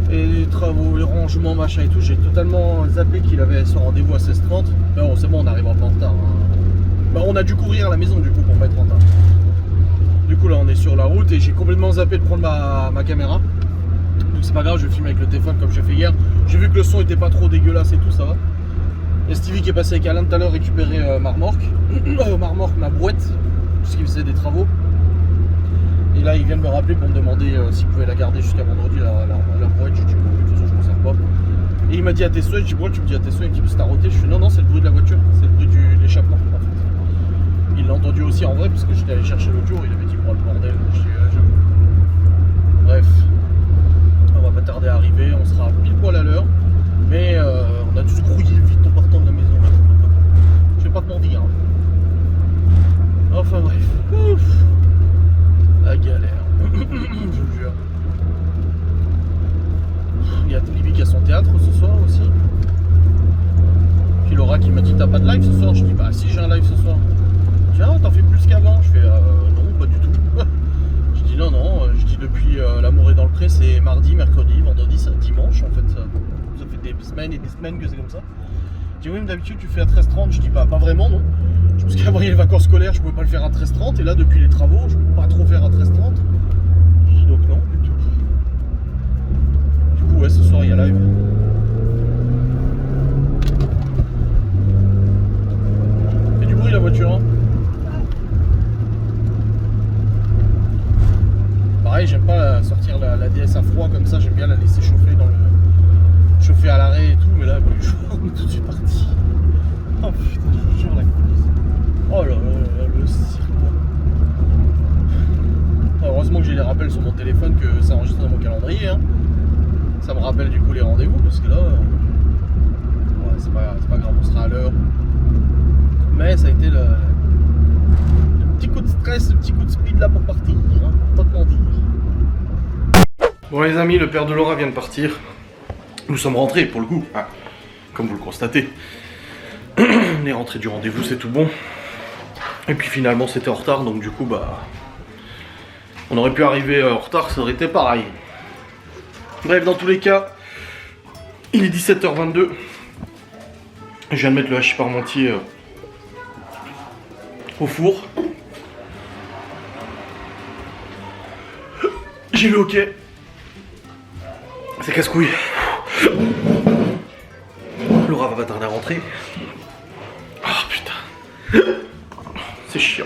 et les travaux, les rangements, machin et tout, j'ai totalement zappé qu'il avait son rendez-vous à 16h30. Mais bon, c'est bon, on arrivera pas en retard. Hein. Bah, on a dû courir à la maison du coup pour pas être en retard. Du coup là on est sur la route et j'ai complètement zappé de prendre ma caméra. Donc c'est pas grave, je vais filmer avec le téléphone comme j'ai fait hier. J'ai vu que le son était pas trop dégueulasse et tout, ça va. Il y a Stevie qui est passé avec Alain tout à l'heure récupérer ma remorque. Ma brouette, puisqu'il faisait des travaux. Et là, il vient de me rappeler pour me demander s'il pouvait la garder jusqu'à vendredi, la brouette. Je dis bon, de toute façon, je ne conserve pas. Et il m'a dit à tes souhaits, je dis bon, tu me dis à tes souhaits, il me dit c'est à roter. Je fais non, c'est le bruit de la voiture, c'est le bruit de l'échappement en fait. Il l'a entendu aussi en vrai, parce que j'étais allé chercher l'autre jour, il avait dit bon, le bordel. Je dis j'avoue. Bref, on va pas tarder à arriver, on sera pile poil à l'heure. Mais on a dû se grouiller vite en partant de la maison. Je vais pas te mentir. Hein. Enfin bref. bah si j'ai un live ce soir. Tiens, t'en fais plus qu'avant. Je fais non, pas du tout. Je dis non, je dis depuis l'amour est dans le pré, c'est mardi, mercredi, vendredi, c'est dimanche en fait. Ça fait des semaines et des semaines que c'est comme ça. Je dis oui, mais d'habitude tu fais à 13h30. Je dis bah pas vraiment, non. Parce qu'après les vacances scolaires, je pouvais pas le faire à 13h30. Et là, depuis les travaux, je peux pas trop faire à 13h30. Donc non, du tout. Du coup, ouais, ce soir il y a live. Fait du bruit la voiture, hein. Pareil, j'aime pas sortir la DS à froid comme ça, j'aime bien la laisser chauffer chauffer à l'arrêt et tout, mais là, je suis tout de suite parti. Oh putain, je vous jure la coulisse. Oh là là, le cirque. Heureusement que j'ai les rappels sur mon téléphone, que ça enregistre dans mon calendrier, hein. Ça me rappelle du coup les rendez-vous, parce que là, ouais, c'est pas grave, on sera à l'heure. Mais ça a été le petit coup de stress, le petit coup de speed là pour partir, hein, pas te mentir. Bon les amis, le père de Laura vient de partir. Nous sommes rentrés pour le coup, hein, comme vous le constatez. On est rentré du rendez-vous, c'est tout bon. Et puis finalement c'était en retard, donc du coup bah on aurait pu arriver en retard, ça aurait été pareil. Bref, dans tous les cas, il est 17h22. Je viens de mettre le hachis parmentier au four. J'ai le hockey. C'est casse-couille. Laura va pas tarder à rentrer. Ah putain. C'est chiant.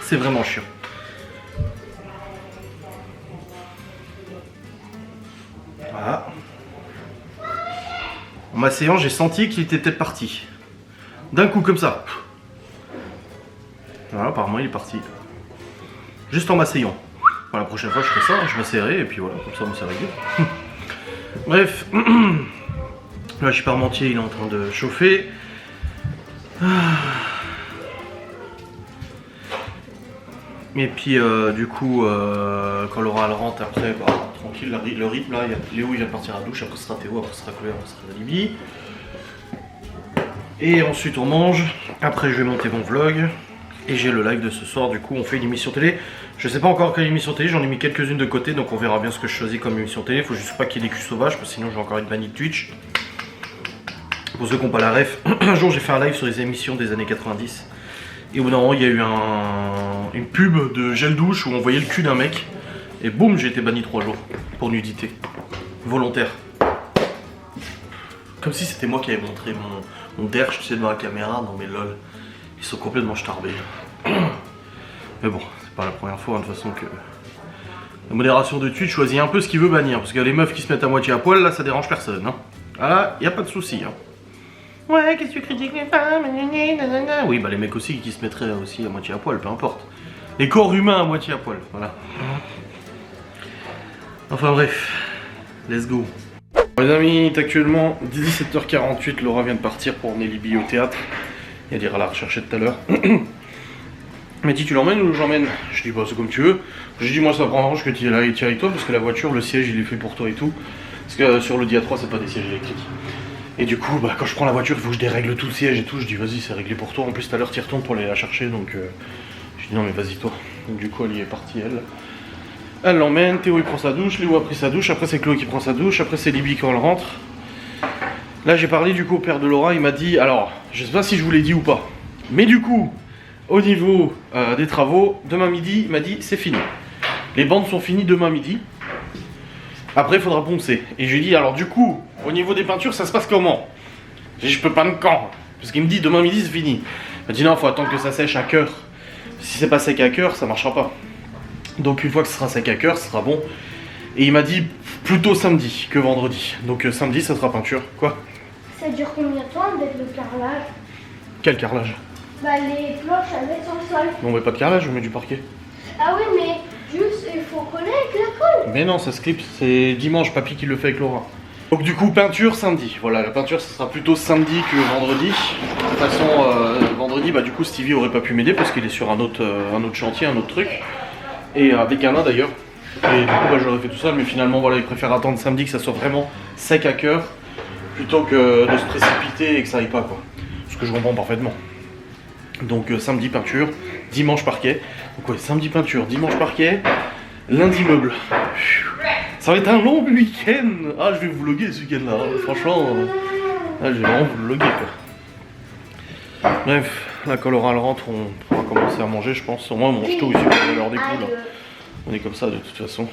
C'est vraiment chiant. Voilà. En m'asseyant, j'ai senti qu'il était peut-être parti. D'un coup comme ça. Voilà, apparemment il est parti. Juste en m'asseyant. Voilà, la prochaine fois je ferai ça, je m'asseyerai et puis voilà, comme ça on s'est réglé. Bref. Le hachis parmentier il est en train de chauffer. Et puis du coup quand Laura elle rentre après, bah, tranquille, le rythme là, Léo il vient de partir à la douche, après ce sera Théo, après ce sera Chloé, après ce sera Libby. Et ensuite on mange, après je vais monter mon vlog. Et j'ai le live de ce soir, du coup on fait une émission télé. Je sais pas encore quelle émission télé, j'en ai mis quelques-unes de côté, donc on verra bien ce que je choisis comme émission télé. Faut juste pas qu'il y ait des culs sauvages, parce que sinon j'ai encore une bannie de Twitch. Pour ceux qui n'ont pas la ref, un jour j'ai fait un live sur les émissions des années 90. Et au bout d'un moment il y a eu une pub de gel douche où on voyait le cul d'un mec. Et boum, j'ai été banni 3 jours pour nudité. Volontaire. Comme si c'était moi qui avais montré mon derche, tu sais, devant la caméra. Non mais lol. Ils sont complètement starbés. Mais bon, c'est pas la première fois, hein, de toute façon, que la modération de Twitch choisit un peu ce qu'il veut bannir. Parce que les meufs qui se mettent à moitié à poil, là, ça dérange personne. Hein. Ah là, y a pas de souci. Hein. Ouais, qu'est-ce que tu critiques les femmes? Oui, bah les mecs aussi qui se mettraient aussi à moitié à poil, peu importe. Les corps humains à moitié à poil, voilà. Enfin bref, let's go. Les amis, il est actuellement 17h48, Laura vient de partir pour emmener Libby au théâtre. Et elle ira la rechercher tout à l'heure. Elle m'a dit tu l'emmènes ou j'emmène? Je dis bah c'est comme tu veux. J'ai dit moi ça m'arrange que tu y ailles avec toi parce que la voiture, le siège il est fait pour toi et tout. Parce que sur le Dia 3 c'est pas des sièges électriques. Et du coup bah quand je prends la voiture il faut que je dérègle tout le siège et tout. Je dis vas-y c'est réglé pour toi. En plus tout à l'heure tu y retournes pour aller la chercher donc je dis non mais vas-y toi. Donc du coup elle y est partie elle. Elle l'emmène, Théo il prend sa douche, Léo a pris sa douche, après c'est Chloé qui prend sa douche, après c'est Libby quand elle rentre. Là j'ai parlé du coup au père de Laura, il m'a dit, alors je sais pas si je vous l'ai dit ou pas, mais du coup au niveau des travaux, demain midi il m'a dit c'est fini. Les bandes sont finies demain midi, après il faudra poncer. Et je lui ai dit alors du coup au niveau des peintures ça se passe comment? J'ai dit je peux pas me quand, parce qu'il me dit demain midi c'est fini. Il m'a dit non faut attendre que ça sèche à cœur, si c'est pas sec à cœur ça marchera pas. Donc une fois que ce sera sec à cœur ce sera bon. Et il m'a dit plutôt samedi que vendredi, donc samedi ça sera peinture. Quoi? Ça dure combien de temps avec le carrelage? Quel carrelage? Bah les planches à mettre sur le sol. Non mais pas de carrelage, je mets du parquet. Ah oui mais juste il faut coller avec la colle. Mais non ça se clip, c'est dimanche, papy qui le fait avec Laura. Donc du coup peinture samedi, voilà la peinture ça sera plutôt samedi que vendredi. De toute façon vendredi bah du coup Stevie aurait pas pu m'aider parce qu'il est sur un autre chantier, un autre truc. Et avec Anna d'ailleurs. Et du coup bah, j'aurais fait tout ça mais finalement voilà il préfère attendre samedi que ça soit vraiment sec à cœur. Plutôt que de se précipiter et que ça aille pas quoi. Parce que je comprends parfaitement. Donc samedi peinture, dimanche parquet. Donc ouais, samedi peinture, dimanche parquet, lundi meuble. Ça va être un long week-end. Ah, je vais vous vlogger ce week-end là, franchement. Je vais vraiment vous vlogger quoi. Bref, là quand Laura elle rentre, on pourra commencer à manger je pense. Au moins on mange tôt ici pour l'heure des poules. On est comme ça de toute façon.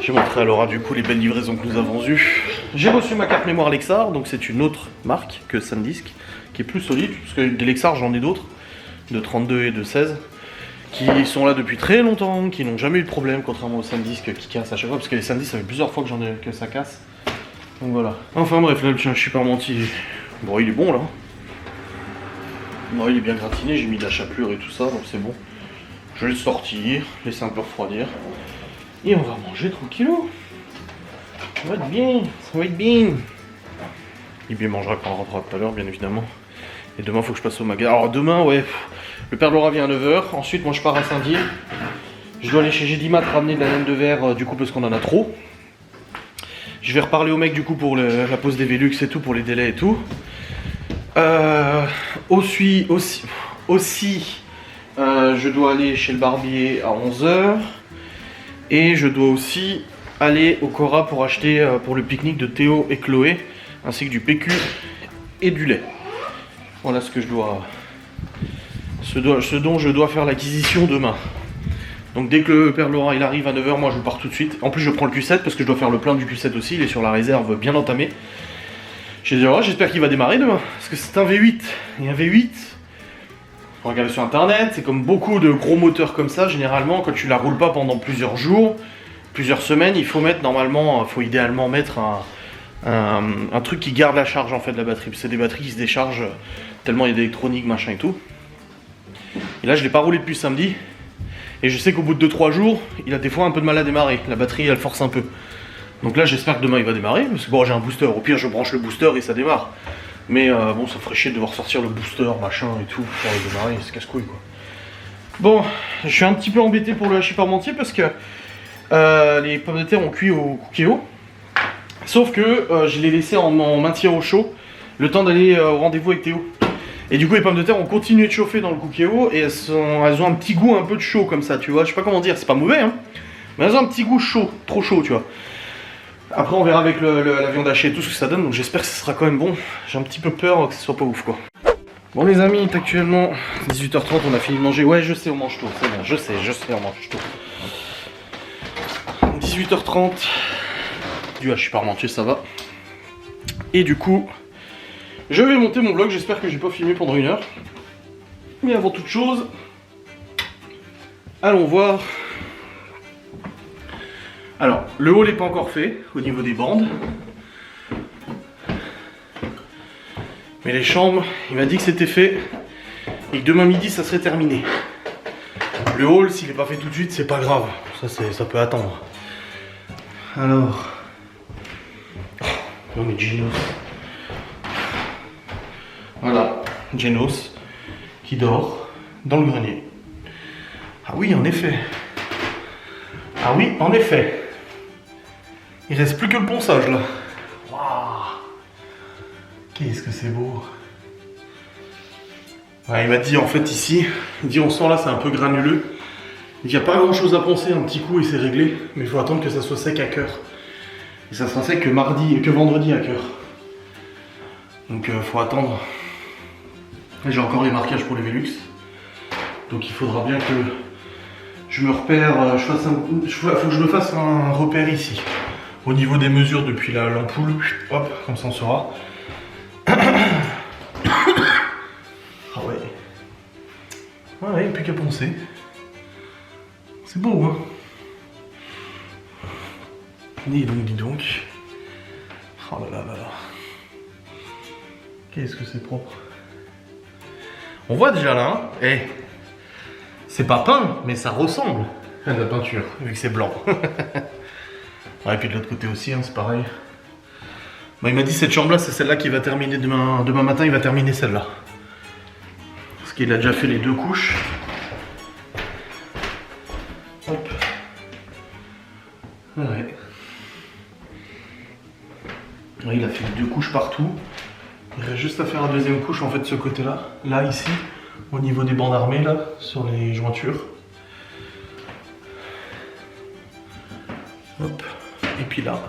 J'ai montré à Laura du coup les belles livraisons que nous avons eues. J'ai reçu ma carte mémoire Lexar, donc c'est une autre marque que SanDisk, qui est plus solide, parce que des Lexar j'en ai d'autres, de 32 et de 16, qui sont là depuis très longtemps, qui n'ont jamais eu de problème, contrairement aux SanDisk qui cassent à chaque fois, parce que les SanDisk ça fait plusieurs fois que ça casse. Donc voilà. Enfin bref, là le chien Chuparmentier, bon il est bon là. Bon, il est bien gratiné, j'ai mis de la chapelure et tout ça, donc c'est bon. Je vais le sortir, laisser un peu refroidir. Et on va manger tranquillou. Ça va être bien, ça va être bien. Il bien mangera quand on rentrera tout à l'heure, bien évidemment. Et demain, il faut que je passe au magasin. Alors demain, ouais, le père de Laura vient à 9h. Ensuite, moi, je pars à Saint-Dié. Je dois aller chez Gédimat ramener de la laine de verre, du coup, parce qu'on en a trop. Je vais reparler au mec, du coup, pour la pose des Velux et tout, pour les délais et tout. Aussi, je dois aller chez le barbier à 11h. Et je dois aussi aller au Cora pour acheter pour le pique-nique de Théo et Chloé, ainsi que du PQ et du lait. Voilà ce que je dois, ce dont je dois faire l'acquisition demain. Donc dès que le père Laurent il arrive à 9h, moi je pars tout de suite. En plus je prends le Q7 parce que je dois faire le plein du Q7 aussi, il est sur la réserve bien entamé. J'ai dit, j'espère qu'il va démarrer demain, parce que c'est un V8. Et un V8, faut regarder sur internet, c'est comme beaucoup de gros moteurs comme ça, généralement quand tu la roules pas pendant plusieurs jours, plusieurs semaines, il faut mettre normalement, faut idéalement mettre un truc qui garde la charge en fait de la batterie. C'est des batteries qui se déchargent tellement il y a d'électronique, machin et tout. Et là je l'ai pas roulé depuis samedi, et je sais qu'au bout de 2-3 jours, il a des fois un peu de mal à démarrer, la batterie elle force un peu. Donc là j'espère que demain il va démarrer, parce que bon j'ai un booster, au pire je branche le booster et ça démarre. Mais bon ça ferait chier de devoir sortir le booster, machin et tout, pour le démarrer, c'est casse-couille quoi. Bon, je suis un petit peu embêté pour le hachis parmentier parce que les pommes de terre ont cuit au cookéo. Sauf que je les laissé en maintien au chaud, le temps d'aller au rendez-vous avec Théo. Et du coup les pommes de terre ont continué de chauffer dans le cookéo et elles ont un petit goût un peu de chaud comme ça, tu vois, je sais pas comment dire, c'est pas mauvais hein. Mais elles ont un petit goût chaud, trop chaud tu vois. Après on verra avec la viande hachée et tout ce que ça donne, donc j'espère que ce sera quand même bon. J'ai un petit peu peur que ce soit pas ouf quoi. Bon les amis, il est actuellement 18h30, on a fini de manger. Ouais je sais on mange tôt, c'est bon, je sais on mange tôt. 18h30, du hachis parmentier ça va. Et du coup, je vais monter mon vlog, j'espère que j'ai pas filmé pendant 1 heure. Mais avant toute chose, allons voir. Alors, le haut n'est pas encore fait au niveau des bandes. Mais les chambres, il m'a dit que c'était fait et que demain midi ça serait terminé. Le hall, s'il n'est pas fait tout de suite, c'est pas grave. Ça peut attendre. Alors. Non mais Genos. Voilà, Genos qui dort dans le grenier. Ah oui, en effet. Ah oui, en effet. Il reste plus que le ponçage là. Waouh. Qu'est-ce que c'est beau. Ouais, il m'a dit en fait ici, il dit on sent là c'est un peu granuleux. Il n'y a pas grand chose à poncer, un petit coup et c'est réglé. Mais il faut attendre que ça soit sec à cœur. Et ça sera sec que vendredi à cœur. Donc faut attendre. J'ai encore les marquages pour les Velux. Donc il faudra bien que je me repère, faut que je me fasse un repère ici. Au niveau des mesures depuis l'ampoule. Hop, comme ça on saura. Ah ouais. Ouais, plus qu'à poncer. C'est beau hein. Dis donc. Oh là là là là. Qu'est-ce que c'est propre. On voit déjà là, hein. Eh, c'est pas peint, mais ça ressemble à de la peinture, vu que c'est blanc. Ouais, et puis de l'autre côté aussi, hein, c'est pareil. Bah, il m'a dit cette chambre-là, c'est celle-là qui va terminer demain matin, il va terminer celle-là. Parce qu'il a déjà fait les 2 couches. Hop. Ouais. Ouais, il a fait les 2 couches partout. Il reste juste à faire la deuxième couche en fait de ce côté-là. Là, ici, au niveau des bandes armées, là, sur les jointures. Hop. Et puis là.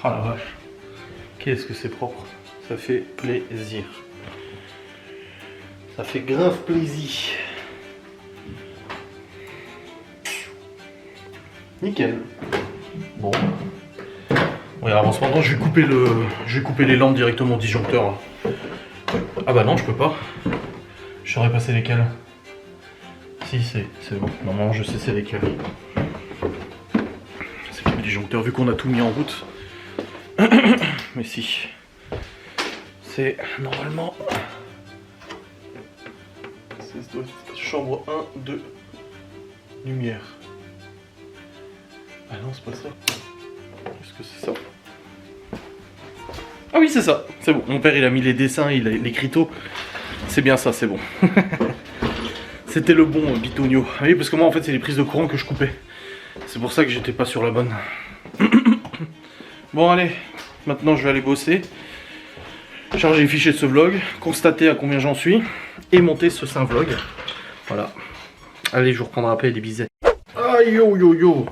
Oh la vache. Qu'est-ce que c'est propre. Ça fait plaisir. Ça fait grave plaisir. Nickel. Bon. Ouais, avance maintenant, je vais couper les lampes directement au disjoncteur. Là. Ah bah non, je peux pas. Je saurais passer lesquelles. Si, c'est bon. Normalement, je sais c'est lesquelles. C'est le disjoncteur, vu qu'on a tout mis en route. Mais si. C'est normalement... C'est chambre 1, 2, lumière. Ah non, c'est pas ça. Est-ce que c'est ça? Ah oui, c'est ça. C'est bon. Mon père, il a mis les dessins, il a les criteaux. C'est bien ça, c'est bon. C'était le bon bitonio. Ah oui, parce que moi, en fait, c'est les prises de courant que je coupais. C'est pour ça que j'étais pas sur la bonne. Bon, allez. Maintenant, je vais aller bosser. Charger les fichiers de ce vlog. Constater à combien j'en suis. Et monter ce saint vlog. Voilà. Allez, je vous reprendrai après les bisettes. Ah, yo, yo, yo.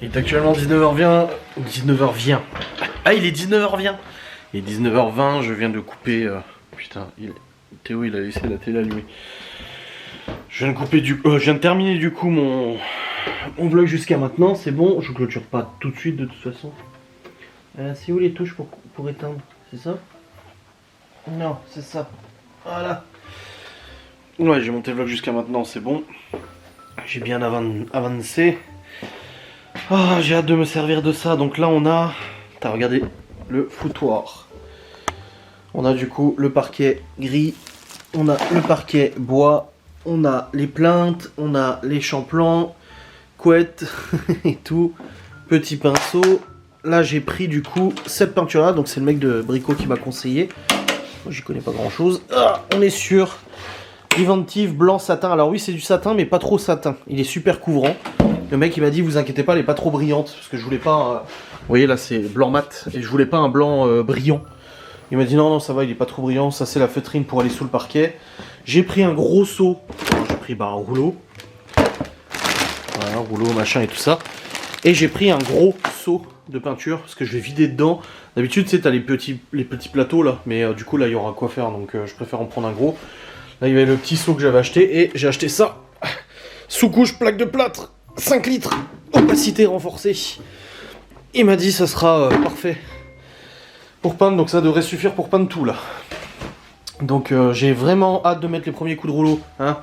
Il est actuellement 19h20. 19h20. Ah, il est 19h20. Il est 19h20. Je viens de couper. Putain, Théo, il a laissé la télé allumée. Je viens de terminer du coup mon vlog jusqu'à maintenant. C'est bon. Je clôture pas tout de suite de toute façon. C'est où les touches pour éteindre? C'est ça? Non, c'est ça. Voilà. Ouais, j'ai monté le vlog jusqu'à maintenant. C'est bon. J'ai bien avancé. Ah, j'ai hâte de me servir de ça. Donc là, on a... T'as regardé le foutoir. On a du coup le parquet gris. On a le parquet bois. On a les plaintes. On a les champlans. Couette et tout. Petit pinceau. Là, j'ai pris du coup cette peinture-là. Donc c'est le mec de Brico qui m'a conseillé. Moi, j'y connais pas grand-chose. Ah, on est sur Inventive blanc satin. Alors oui, c'est du satin, mais pas trop satin. Il est super couvrant. Le mec il m'a dit vous inquiétez pas, elle est pas trop brillante parce que je voulais pas. Vous voyez là c'est blanc mat et je voulais pas un blanc brillant. Il m'a dit non ça va, il est pas trop brillant. Ça c'est la feutrine pour aller sous le parquet. J'ai pris un gros seau. J'ai pris un rouleau. Voilà, rouleau machin et tout ça. Et j'ai pris un gros seau de peinture parce que je vais vider dedans. D'habitude tu sais t'as les petits plateaux là, mais du coup là il y aura quoi faire donc je préfère en prendre un gros. Là il y avait le petit seau que j'avais acheté et j'ai acheté ça. Sous-couche plaque de plâtre. 5 litres, opacité renforcée. Il m'a dit ça sera parfait pour peindre, donc ça devrait suffire pour peindre tout là. Donc j'ai vraiment hâte de mettre les premiers coups de rouleau. Hein.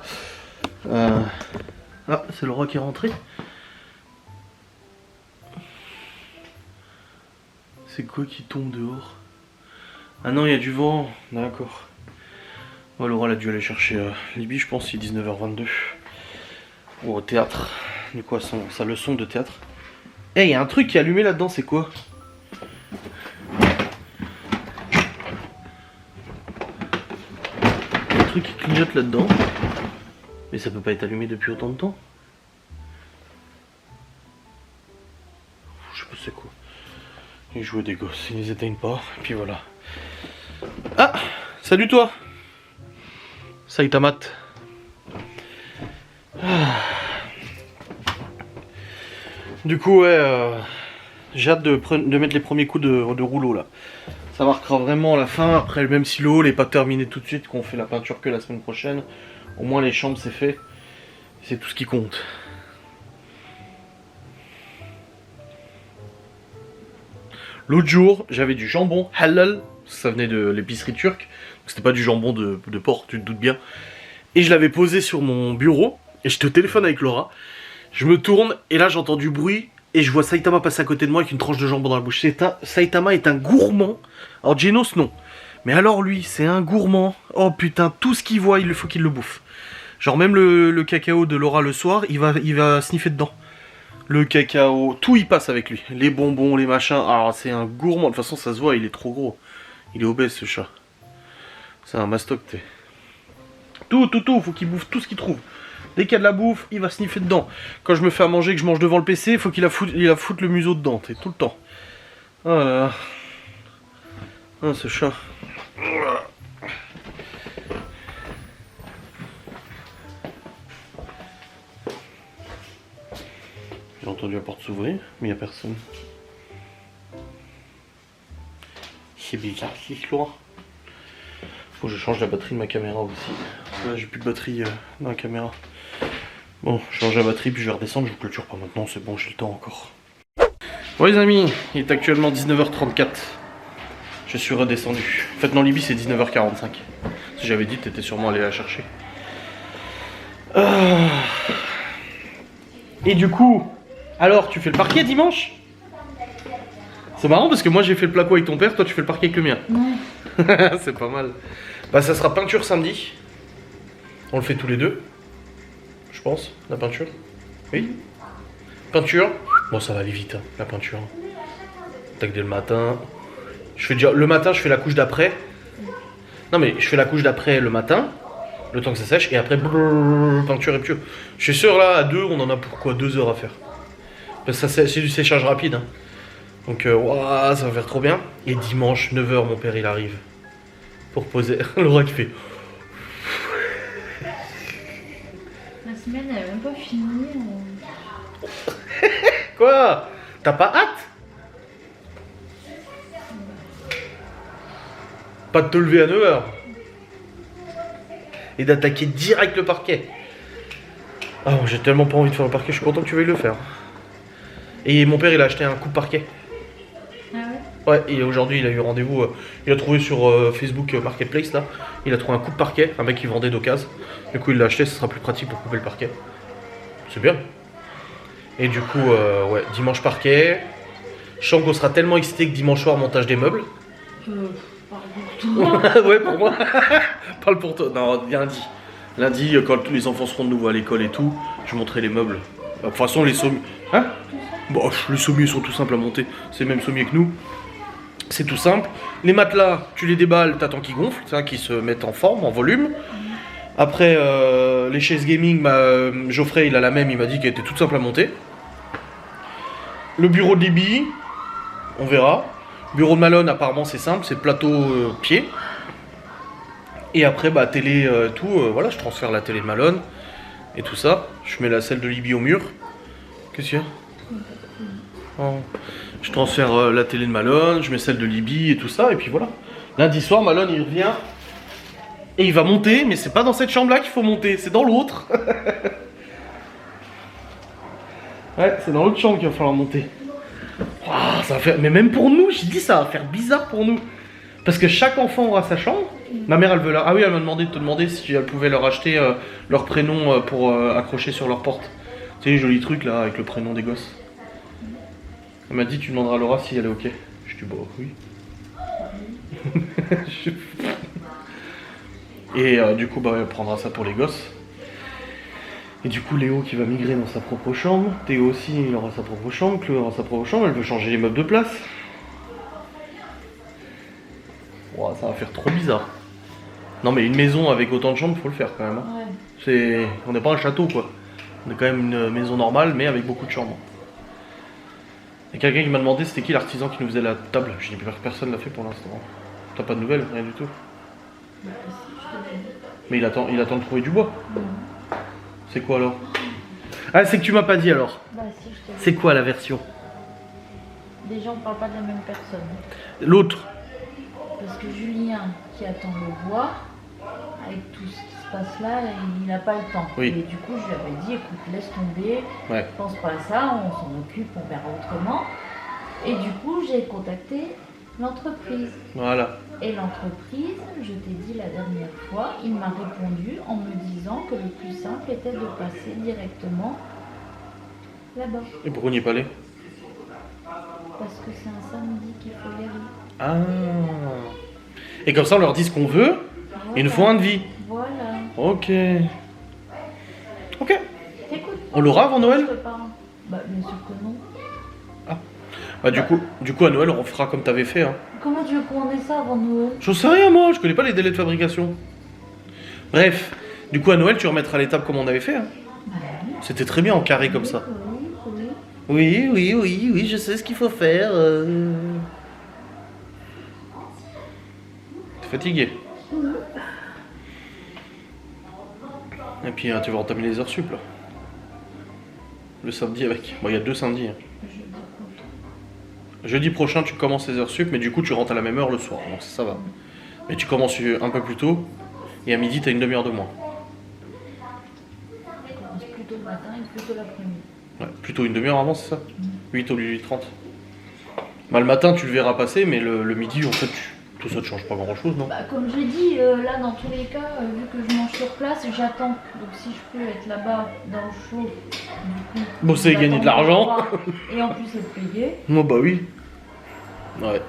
Ah, c'est le roi qui est rentré. C'est quoi qui tombe dehors? Ah non, il y a du vent. D'accord. Bon, Laura elle a dû aller chercher Libby, je pense, il est 19h22. Ou au théâtre. Du coup, sa leçon de théâtre. Eh, il y a un truc qui est allumé là-dedans, c'est quoi? Il y a un truc qui clignote là-dedans. Mais ça peut pas être allumé depuis autant de temps. Je sais pas c'est quoi. Ils jouent des gosses, ils les éteignent pas, et puis voilà. Ah! Salut toi! Saitamat. Du coup, ouais, j'ai hâte de mettre les premiers coups de rouleau là. Ça marquera vraiment la fin. Après, même si le hall n'est pas terminé tout de suite, qu'on fait la peinture que la semaine prochaine, au moins les chambres c'est fait. C'est tout ce qui compte. L'autre jour, j'avais du jambon halal, ça venait de l'épicerie turque. C'était pas du jambon de porc, tu te doutes bien. Et je l'avais posé sur mon bureau, et j'étais au téléphone avec Laura. Je me tourne, et là j'entends du bruit, et je vois Saitama passer à côté de moi avec une tranche de jambon dans la bouche. Saitama est un gourmand. Alors Genos, non. Mais alors lui, c'est un gourmand. Oh putain, tout ce qu'il voit, il faut qu'il le bouffe. Genre même le cacao de Laura le soir, il va sniffer dedans. Le cacao, tout y passe avec lui. Les bonbons, les machins. Alors c'est un gourmand. De toute façon, ça se voit, il est trop gros. Il est obèse ce chat. C'est un mastoc, t'es. Tout, faut qu'il bouffe tout ce qu'il trouve. Dès qu'il y a de la bouffe, il va sniffer dedans. Quand je me fais à manger, que je mange devant le PC, il faut qu'il a foutre le museau dedans, t'es tout le temps. Oh là là. Ah, ce chat. J'ai entendu la porte s'ouvrir, mais il n'y a personne. C'est bizarre, c'est loin. Faut que je change la batterie de ma caméra aussi. Là, j'ai plus de batterie dans la caméra. Bon, je change la batterie puis je vais redescendre. Je vous clôture pas maintenant, c'est bon, j'ai le temps encore. Bon les amis, il est actuellement 19h34. Je suis redescendu. En fait, non, Libye, c'est 19h45. Si j'avais dit, t'étais sûrement allé la chercher. Et du coup, alors, tu fais le parquet dimanche? C'est marrant parce que moi j'ai fait le placo avec ton père, toi tu fais le parquet avec le mien. Ouais. C'est pas mal. Bah ça sera peinture samedi. On le fait tous les deux. Je pense, la peinture. Oui. Peinture. Bon ça va aller vite, hein, la peinture. Tac dès le matin. Je fais déjà... Le matin je fais la couche d'après. Non mais je fais la couche d'après le matin. Le temps que ça sèche. Et après brrr, peinture et pieux. Je suis sûr là à 2 on en a pour quoi 2 heures à faire. Parce que c'est du séchage rapide. Hein. Donc ouah, ça va faire trop bien. Et dimanche 9h mon père il arrive. Pour poser. Laura qui fait. La semaine elle est même pas finie. Quoi? T'as pas hâte? Pas de te lever à 9h. Et d'attaquer direct le parquet. Ah, j'ai tellement pas envie de faire le parquet, je suis content que tu veuilles le faire. Et mon père il a acheté un coupe-parquet. Ah ouais? Ouais, et aujourd'hui il a eu rendez-vous, il a trouvé sur Facebook Marketplace là, il a trouvé un coupe-parquet, un mec qui vendait d'occasion. Du coup il l'a acheté, ce sera plus pratique pour couper le parquet. C'est bien. Et du coup, ouais, dimanche parquet. Je sens qu'on sera tellement excité que dimanche soir montage des meubles. Parle pour toi. Ouais, pour moi. Parle pour toi. Non, lundi. Lundi, quand tous les enfants seront de nouveau à l'école et tout, je montrerai les meubles. De toute façon, les sommiers. Hein? Bon, les sommiers sont tout simples à monter. C'est le même sommier que nous. C'est tout simple. Les matelas, tu les déballes, t'attends qu'ils gonflent, qu'ils se mettent en forme, en volume. Après, les chaises gaming, Geoffrey, il a la même, il m'a dit qu'elle était toute simple à monter. Le bureau de Libye, on verra. Bureau de Malone, apparemment, c'est simple, c'est plateau pied. Et après, bah, télé, tout, voilà, je transfère la télé de Malone et tout ça. Je mets la celle de Libye au mur. Qu'est-ce qu'il y a? Oh. Je transfère la télé de Malone, je mets celle de Libye et tout ça, et puis voilà. Lundi soir, Malone, il revient. Et il va monter, mais c'est pas dans cette chambre-là qu'il faut monter, c'est dans l'autre. Ouais, c'est dans l'autre chambre qu'il va falloir monter. Oh, ça va faire... Mais même pour nous, j'ai dit ça va faire bizarre pour nous. Parce que chaque enfant aura sa chambre. Ma mère, elle veut là. Ah oui, elle m'a demandé de te demander si elle pouvait leur acheter leur prénom pour accrocher sur leur porte. Tu sais, les jolis trucs là, avec le prénom des gosses. Elle m'a dit, tu demanderas à Laura si elle est ok. Je dis, bon, oui. Et du coup, bah, elle prendra ça pour les gosses. Et du coup, Léo qui va migrer dans sa propre chambre. Théo aussi, il aura sa propre chambre. Chloé aura sa propre chambre. Elle veut changer les meubles de place. Wow, ça va faire trop bizarre. Non, mais une maison avec autant de chambres, faut le faire quand même. Hein. Ouais. On n'est pas un château, quoi. On est quand même une maison normale, mais avec beaucoup de chambres. Il y a quelqu'un qui m'a demandé c'était qui l'artisan qui nous faisait la table. Je dis personne l'a fait pour l'instant. T'as pas de nouvelles, rien du tout. Mais il attend de trouver du bois. C'est quoi alors? Ah, c'est que tu m'as pas dit alors. Bah si, je te dis. C'est quoi la version? Déjà, on parle pas de la même personne. L'autre. Parce que Julien, qui attend le bois, avec tout ce qui se passe là, il n'a pas le temps. Oui. Et du coup, je lui avais dit, écoute, laisse tomber, Ouais. pense pas à ça, on s'en occupe, on verra autrement. Et du coup, j'ai contacté l'entreprise. Voilà. Et l'entreprise, je t'ai dit la dernière fois, il m'a répondu en me disant que le plus simple était de passer directement là-bas. Et pourquoi on n'y est pas allé? Parce que c'est un samedi qu'il faut y aller. Ah. Et comme ça, on leur dit ce qu'on veut. Voilà. Ils nous font un devis. Voilà. Ok. Ok. T'écoutes On l'aura avant Noël? Je peux pas. Bah, bien sûr que non. Bah, du coup, à Noël, on fera comme t'avais fait. Hein. Comment tu veux qu'on ait ça avant Noël? J'en sais rien, moi. Je connais pas les délais de fabrication. Bref. Du coup, à Noël, tu remettras les tables comme on avait fait. Hein. Bah, oui. C'était très bien en carré comme ça. Oui. Oui, je sais ce qu'il faut faire. T'es fatigué. Et puis tu vas entamer les heures sup là. Le samedi avec. Bon, il y a 2 samedis. Hein. Jeudi prochain, tu commences les heures sup, mais du coup, tu rentres à la même heure le soir. Donc ça va. Mais tu commences un peu plus tôt. Et à midi, t'as une demi-heure de moins. Je commence plutôt le matin et plutôt l'après-midi. Ouais, plutôt une demi-heure avant, c'est ça 8 au lieu de 8h30. Bah, le matin, tu le verras passer, mais le midi, en fait, tout ça ne change pas grand-chose, non? Bah, comme j'ai dit, là, dans tous les cas, vu que je mange sur place, j'attends. Donc si je peux être là-bas, dans le chaud, du coup... Bosser et gagner de l'argent. Et en plus être payé. Non, bah oui. Ouais.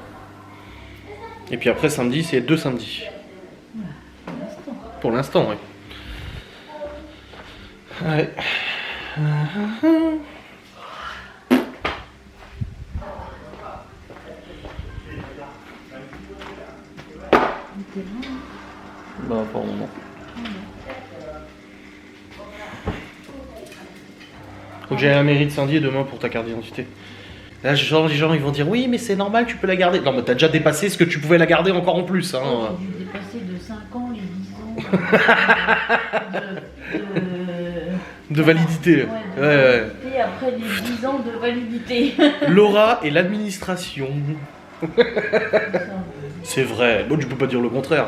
Et puis après, samedi, c'est 2 samedis. Pour l'instant. Pour l'instant, oui. Ouais. T'es loin, hein. Bah, pour le moment. Faut que j'aille à la mairie de Saint-Dié demain pour ta carte d'identité. Là, genre, les gens ils vont dire oui, mais c'est normal, tu peux la garder. Non, mais t'as déjà dépassé ce que tu pouvais la garder encore en plus. Hein. J'ai dû dépasser de 5 ans les 10 ans De validité. de validité après les 10 ans de validité. Laura et l'administration. Ça, C'est vrai. Bon, tu peux pas dire le contraire.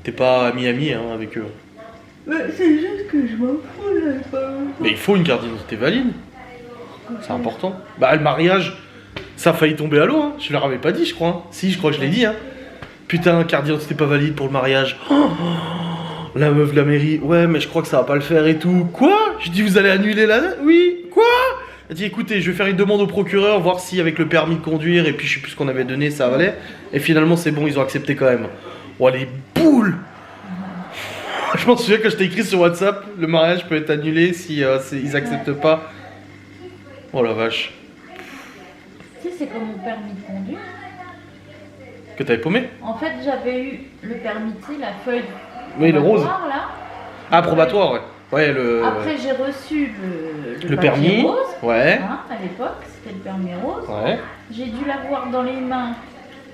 T'es pas ami-ami hein, avec eux. c'est juste que je m'en fous là. Mais il faut une carte d'identité valide. C'est important. Bah, le mariage, ça a failli tomber à l'eau. Hein. Je leur avais pas dit, je crois. Hein. Si, je crois que je l'ai dit. Hein. Putain, carte d'identité pas valide pour le mariage. Oh, la meuf de la mairie. Ouais, mais je crois que ça va pas le faire et tout. Quoi? Je dis, vous allez annuler la... Oui. Quoi? Elle dit, écoutez, je vais faire une demande au procureur, voir si avec le permis de conduire et puis je sais plus ce qu'on avait donné, ça valait. Et finalement, c'est bon, ils ont accepté quand même. Oh, les boules! Je m'en souviens quand je t'ai écrit sur WhatsApp, le mariage peut être annulé si ils acceptent pas. Oh la vache. Tu sais, c'est comme mon permis de conduire. Que t'avais paumé? En fait, j'avais eu le permis, tu sais, la feuille. Oui, le rose. Là. Ah, probatoire, ouais. Ouais, le. Après, j'ai reçu le papier permis. rose. Ouais. Hein, à l'époque, c'était le permis rose. Ouais. J'ai dû l'avoir dans les mains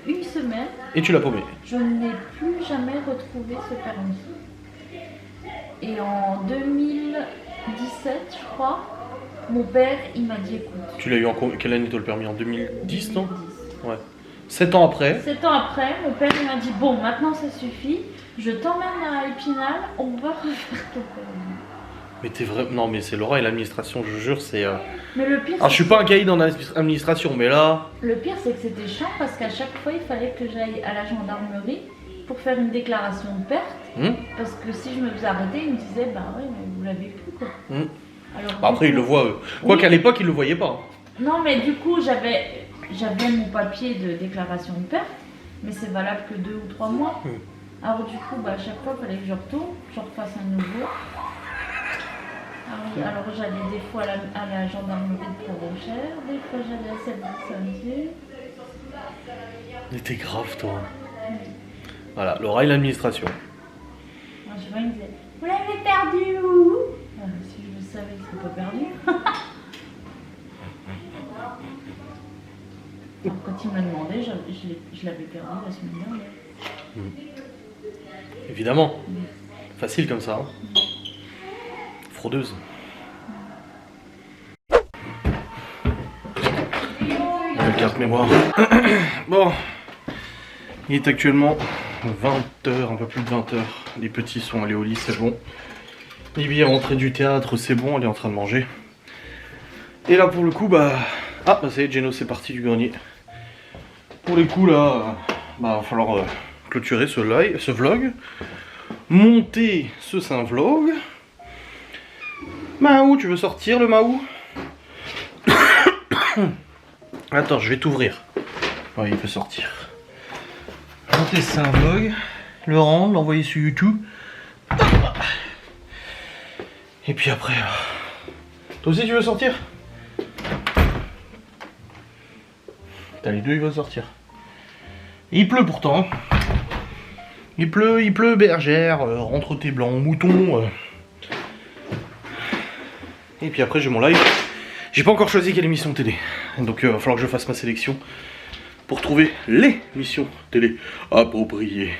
une semaine. Et tu l'as paumé. Je n'ai plus jamais retrouvé ce permis. Et en 2017, je crois, mon père, il m'a dit écoute. Tu l'as eu en quelle année toi le permis? En 2010, non? 2010. Ouais. 7 ans après. 7 ans après, mon père il m'a dit bon, maintenant ça suffit, je t'emmène à Épinal, on va refaire ton permis. Mais t'es vrai. Non, mais c'est Laura et l'administration, je jure, c'est. Mais le pire, Alors, je suis pas un caïd dans l'administration, mais là. le pire, c'est que c'était chiant parce qu'à chaque fois, il fallait que j'aille à la gendarmerie pour faire une déclaration de perte. Parce que si je me faisais arrêter, ils me disaient bah ouais, mais vous l'avez plus quoi. Alors, Bah, après, ils le voient eux. Quoi qu'à l'époque, ils le voyaient pas. Non, mais du coup, j'avais mon papier de déclaration de perte, mais c'est valable que 2 ou 3 mois. Alors du coup, bah, à chaque fois, il fallait que je retourne, je refasse un nouveau. Alors j'allais des fois à la gendarmerie de Port-Rochère, des fois j'allais à celle de Saint-Dié. Mais t'es grave, toi. Voilà, Laura et l'administration. Moi, je vois, ils me disaient vous l'avez perdu où? Si je le savais que c'était pas perdu. Alors, quand il m'a demandé, je l'avais perdu la semaine dernière. Évidemment. Facile comme ça. Hein. Fraudeuse. La carte mémoire. Bon. Il est actuellement 20h, un peu plus de 20h. Les petits sont allés au lit, c'est bon. Libby est rentrée du théâtre, c'est bon, elle est en train de manger. Et là pour le coup, bah... Ah, bah ça y est, Geno c'est parti du grenier. Pour les coups là, bah va falloir clôturer ce vlog. Monter ce saint vlog. Mahou, tu veux sortir le Mahou? Attends, je vais t'ouvrir. Ouais, il peut sortir. Monter ce saint vlog. Le rendre, l'envoyer sur YouTube. Et puis après... Toi aussi tu veux sortir? T'as les deux, ils veulent sortir. Il pleut pourtant. Il pleut, bergère, rentre tes blancs, moutons. Et puis après j'ai mon live. J'ai pas encore choisi quelle émission télé. Donc il va falloir que je fasse ma sélection. pour trouver les missions télé appropriées.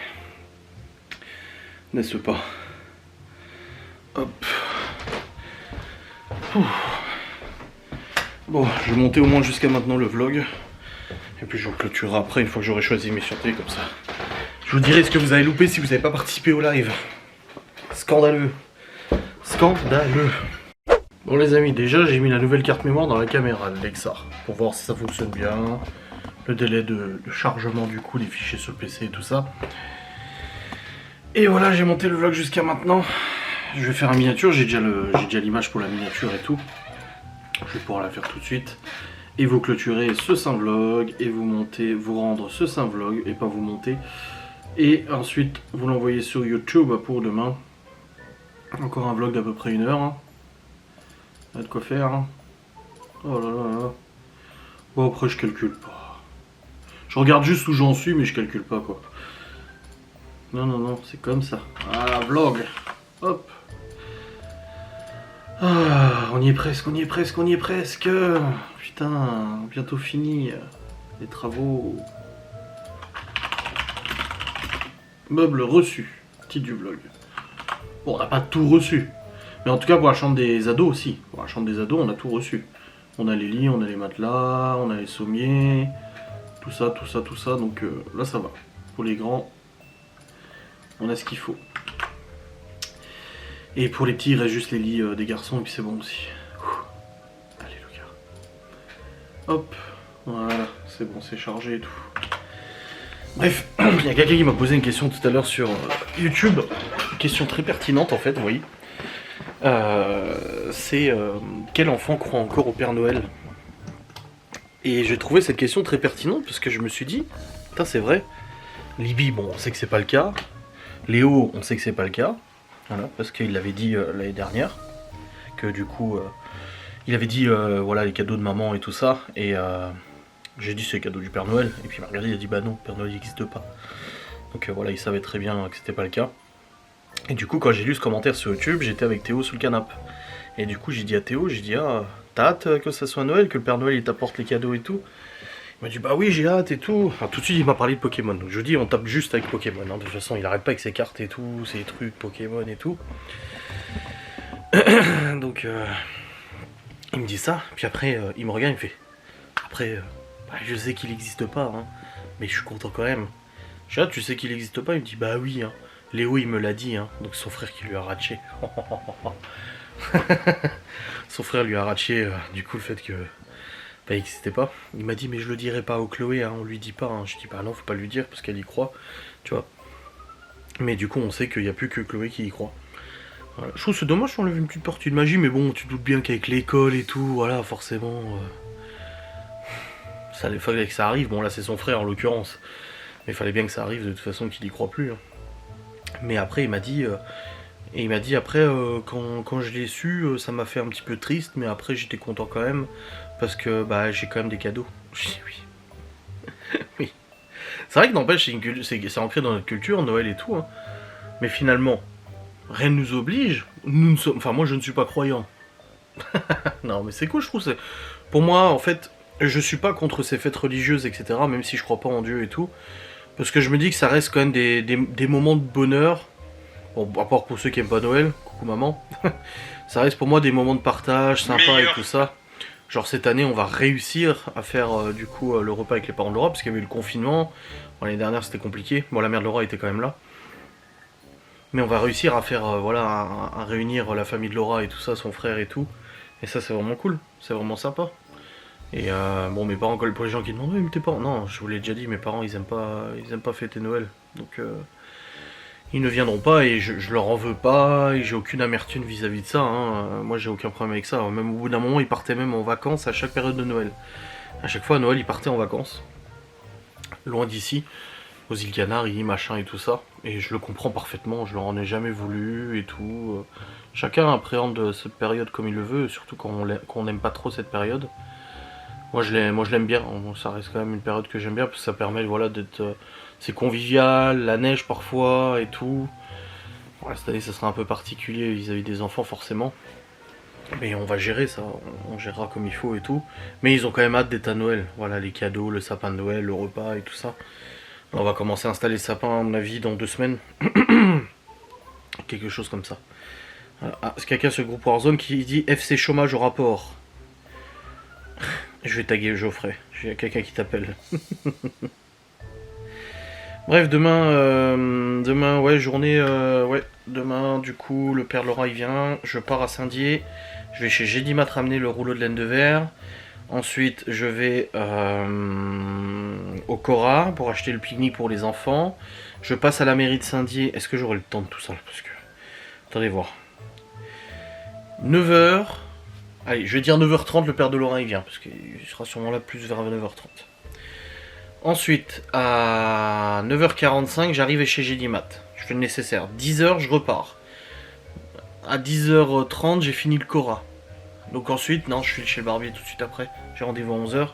N'est-ce pas? Hop. Ouh. Bon, je vais monter au moins jusqu'à maintenant le vlog. Et puis je vous clôturerai après une fois que j'aurai choisi mes missions télé comme ça. Je vous dirai ce que vous avez loupé si vous n'avez pas participé au live. Scandaleux. Scandaleux. Bon les amis, déjà j'ai mis la nouvelle carte mémoire dans la caméra de Lexar. Pour voir si ça fonctionne bien. Le délai de chargement du coup des fichiers sur le PC et tout ça. Et voilà, j'ai monté le vlog jusqu'à maintenant. Je vais faire un miniature, j'ai déjà l'image pour la miniature et tout. Je vais pouvoir la faire tout de suite. Et vous clôturez ce Saint-Vlog et vous rendre ce Saint-Vlog et pas vous monter. Et ensuite vous l'envoyez sur YouTube pour demain. Encore un vlog d'à peu près 1 heure. Hein. Il y a de quoi faire. Hein. Oh là là là. Bon après je calcule pas. Je regarde juste où j'en suis mais je calcule pas quoi. Non non non, c'est comme ça. Voilà, vlog. Hop. Ah, on y est presque, on y est presque, on y est presque. Putain, bientôt fini les travaux. Meuble reçu, titre du vlog. Bon, on n'a pas tout reçu. Mais en tout cas pour la chambre des ados aussi. Pour la chambre des ados, on a tout reçu. On a les lits, on a les matelas, on a les sommiers. Tout ça, tout ça, tout ça. Donc là ça va. Pour les grands, on a ce qu'il faut. Et pour les petits, il reste juste les lits des garçons et puis c'est bon aussi. Alléluia. Hop, voilà, c'est bon, c'est chargé et tout. Bref, il y a quelqu'un qui m'a posé une question tout à l'heure sur YouTube. Une question très pertinente en fait, vous voyez. C'est quel enfant croit encore au Père Noël? Et j'ai trouvé cette question très pertinente parce que je me suis dit, putain c'est vrai. Libye, bon, on sait que c'est pas le cas. Léo, on sait que c'est pas le cas. Voilà, parce qu'il l'avait dit l'année dernière, que du coup, il avait dit voilà les cadeaux de maman et tout ça, et j'ai dit c'est les cadeaux du Père Noël, et puis il m'a regardé, il a dit bah non, Père Noël n'existe pas. Donc voilà, il savait très bien que c'était pas le cas. Et du coup, quand j'ai lu ce commentaire sur YouTube, j'étais avec Théo sous le canapé. Et du coup, j'ai dit à Théo, j'ai dit ah, t'as hâte que ça soit Noël, que le Père Noël il t'apporte les cadeaux et tout? Il m'a dit bah oui j'ai hâte et tout. Enfin, tout de suite il m'a parlé de Pokémon. Donc je dis on tape juste avec Pokémon. Hein. De toute façon il arrête pas avec ses cartes et tout, ses trucs Pokémon et tout. Donc il me dit ça. Puis après il me regarde, il me fait. Après bah, je sais qu'il n'existe pas, hein, mais je suis content quand même. Je dis ah tu sais qu'il n'existe pas? Il me dit bah oui. Hein. Léo il me l'a dit. Hein. Donc son frère qui lui a ratché. Son frère lui a ratché du coup le fait que. Bah, il n'existait pas. Il m'a dit mais je le dirai pas au Chloé, hein, on lui dit pas. Hein. Je dis bah non, faut pas lui dire parce qu'elle y croit, tu vois. Mais du coup on sait qu'il n'y a plus que Chloé qui y croit. Voilà. Je trouve c'est dommage qu'on enlève une petite partie de magie, mais bon tu te doutes bien qu'avec l'école et tout, voilà forcément, ça il fallait que ça arrive. Bon là c'est son frère en l'occurrence, mais il fallait bien que ça arrive de toute façon qu'il y croit plus. Hein. Mais après il m'a dit. Et il m'a dit après, quand je l'ai su, ça m'a fait un petit peu triste, mais après j'étais content quand même, parce que bah, j'ai quand même des cadeaux. Je dis oui. Oui. C'est vrai que n'empêche, c'est ancré dans notre culture, Noël et tout, hein. Mais finalement, rien ne nous oblige. Nous ne sommes, enfin moi je ne suis pas croyant. Non mais c'est cool je trouve. Pour moi en fait, je suis pas contre ces fêtes religieuses, etc. Même si je crois pas en Dieu et tout. Parce que je me dis que ça reste quand même des moments de bonheur. Bon, à part pour ceux qui aiment pas Noël, coucou maman. Ça reste pour moi des moments de partage, sympa et tout ça. Genre cette année on va réussir à faire du coup le repas avec les parents de Laura parce qu'il y avait eu le confinement. Bon, l'année dernière c'était compliqué. Bon la mère de Laura était quand même là. Mais on va réussir à faire voilà à réunir la famille de Laura et tout ça, son frère et tout. Et ça c'est vraiment cool, c'est vraiment sympa. Et bon mes parents, pour les gens qui demandent oui mais tes parents, non je vous l'ai déjà dit, mes parents ils aiment pas fêter Noël. Donc ils ne viendront pas et je leur en veux pas et j'ai aucune amertume vis-à-vis de ça. Hein. Moi j'ai aucun problème avec ça. Même au bout d'un moment ils partaient même en vacances à chaque période de Noël. À chaque fois à Noël ils partaient en vacances. Loin d'ici, aux îles Canaries, machin et tout ça. Et je le comprends parfaitement, je leur en ai jamais voulu et tout. Chacun appréhende cette période comme il le veut, surtout quand on n'aime pas trop cette période. Moi je l'aime bien, ça reste quand même une période que j'aime bien parce que ça permet voilà, d'être... c'est convivial, la neige parfois et tout. Voilà, cette année ça sera un peu particulier vis-à-vis des enfants forcément. Mais on va gérer ça, on gérera comme il faut et tout. Mais ils ont quand même hâte d'être à Noël. Voilà, les cadeaux, le sapin de Noël, le repas et tout ça. On va commencer à installer le sapin, à mon avis, dans 2 semaines. Quelque chose comme ça. Voilà. Ah, c'est quelqu'un sur le groupe Warzone qui dit FC chômage au rapport. Je vais taguer Geoffrey. Il y a quelqu'un qui t'appelle. Bref, demain, ouais, journée, ouais, demain, du coup, le père Laurent, il vient, je pars à Saint-Dié, je vais chez Gédimat ramener le rouleau de laine de verre, ensuite, je vais au Cora pour acheter le pique-nique pour les enfants, je passe à la mairie de Saint-Dié, est-ce que j'aurai le temps de tout ça, parce que, attendez voir, 9h, allez, je vais dire 9h30, le père de Laurent, il vient, parce qu'il sera sûrement là plus vers 9h30. Ensuite, à 9h45, j'arrive chez Gédimat. Je fais le nécessaire. 10h, je repars. À 10h30, j'ai fini le Cora. Donc ensuite, non, je suis chez le barbier tout de suite après. J'ai rendez-vous à 11h.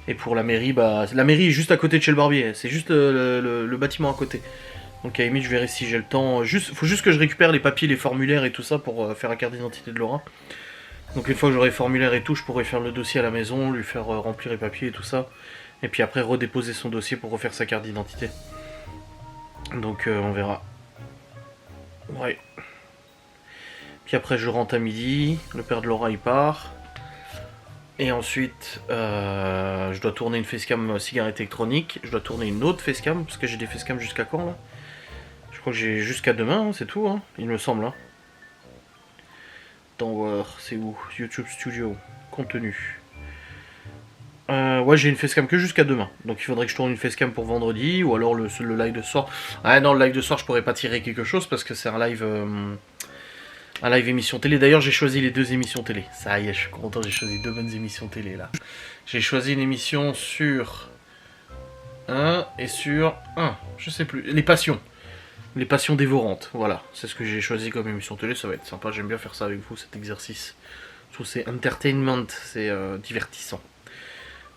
Et pour la mairie, bah, la mairie est juste à côté de chez le barbier. C'est juste le bâtiment à côté. Donc à la limite, je verrai si j'ai le temps. Faut juste que je récupère les papiers, les formulaires et tout ça pour faire la carte d'identité de Laura. Donc une fois que j'aurai les formulaires et tout, je pourrai faire le dossier à la maison, lui faire remplir les papiers et tout ça. Et puis après redéposer son dossier pour refaire sa carte d'identité. Donc on verra. Ouais. Puis après je rentre à midi, le père de Laura il part. Et ensuite je dois tourner une facecam cigarette électronique. Je dois tourner une autre facecam, parce que j'ai des facecams jusqu'à quand là? Je crois que j'ai jusqu'à demain, hein, c'est tout, hein, il me semble. Hein. Dans voir, c'est où? YouTube Studio, contenu. Ouais, j'ai une facecam que jusqu'à demain. Donc il faudrait que je tourne une facecam pour vendredi. Ou alors le live de ce soir. Ah non, le live de ce soir, je pourrais pas tirer quelque chose parce que c'est un live émission télé. D'ailleurs, j'ai choisi les 2 émissions télé. Ça y est, je suis content, j'ai choisi 2 bonnes émissions télé là. J'ai choisi une émission sur 1 et sur 1. Je sais plus. Les passions. Les passions dévorantes. Voilà. C'est ce que j'ai choisi comme émission télé. Ça va être sympa. J'aime bien faire ça avec vous, cet exercice. Je trouve que c'est entertainment. C'est divertissant.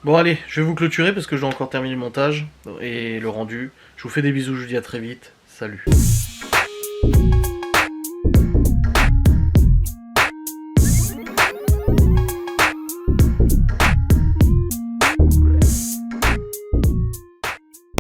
Bon allez, je vais vous clôturer parce que je dois encore terminer le montage et le rendu. Je vous fais des bisous, je vous dis à très vite. Salut.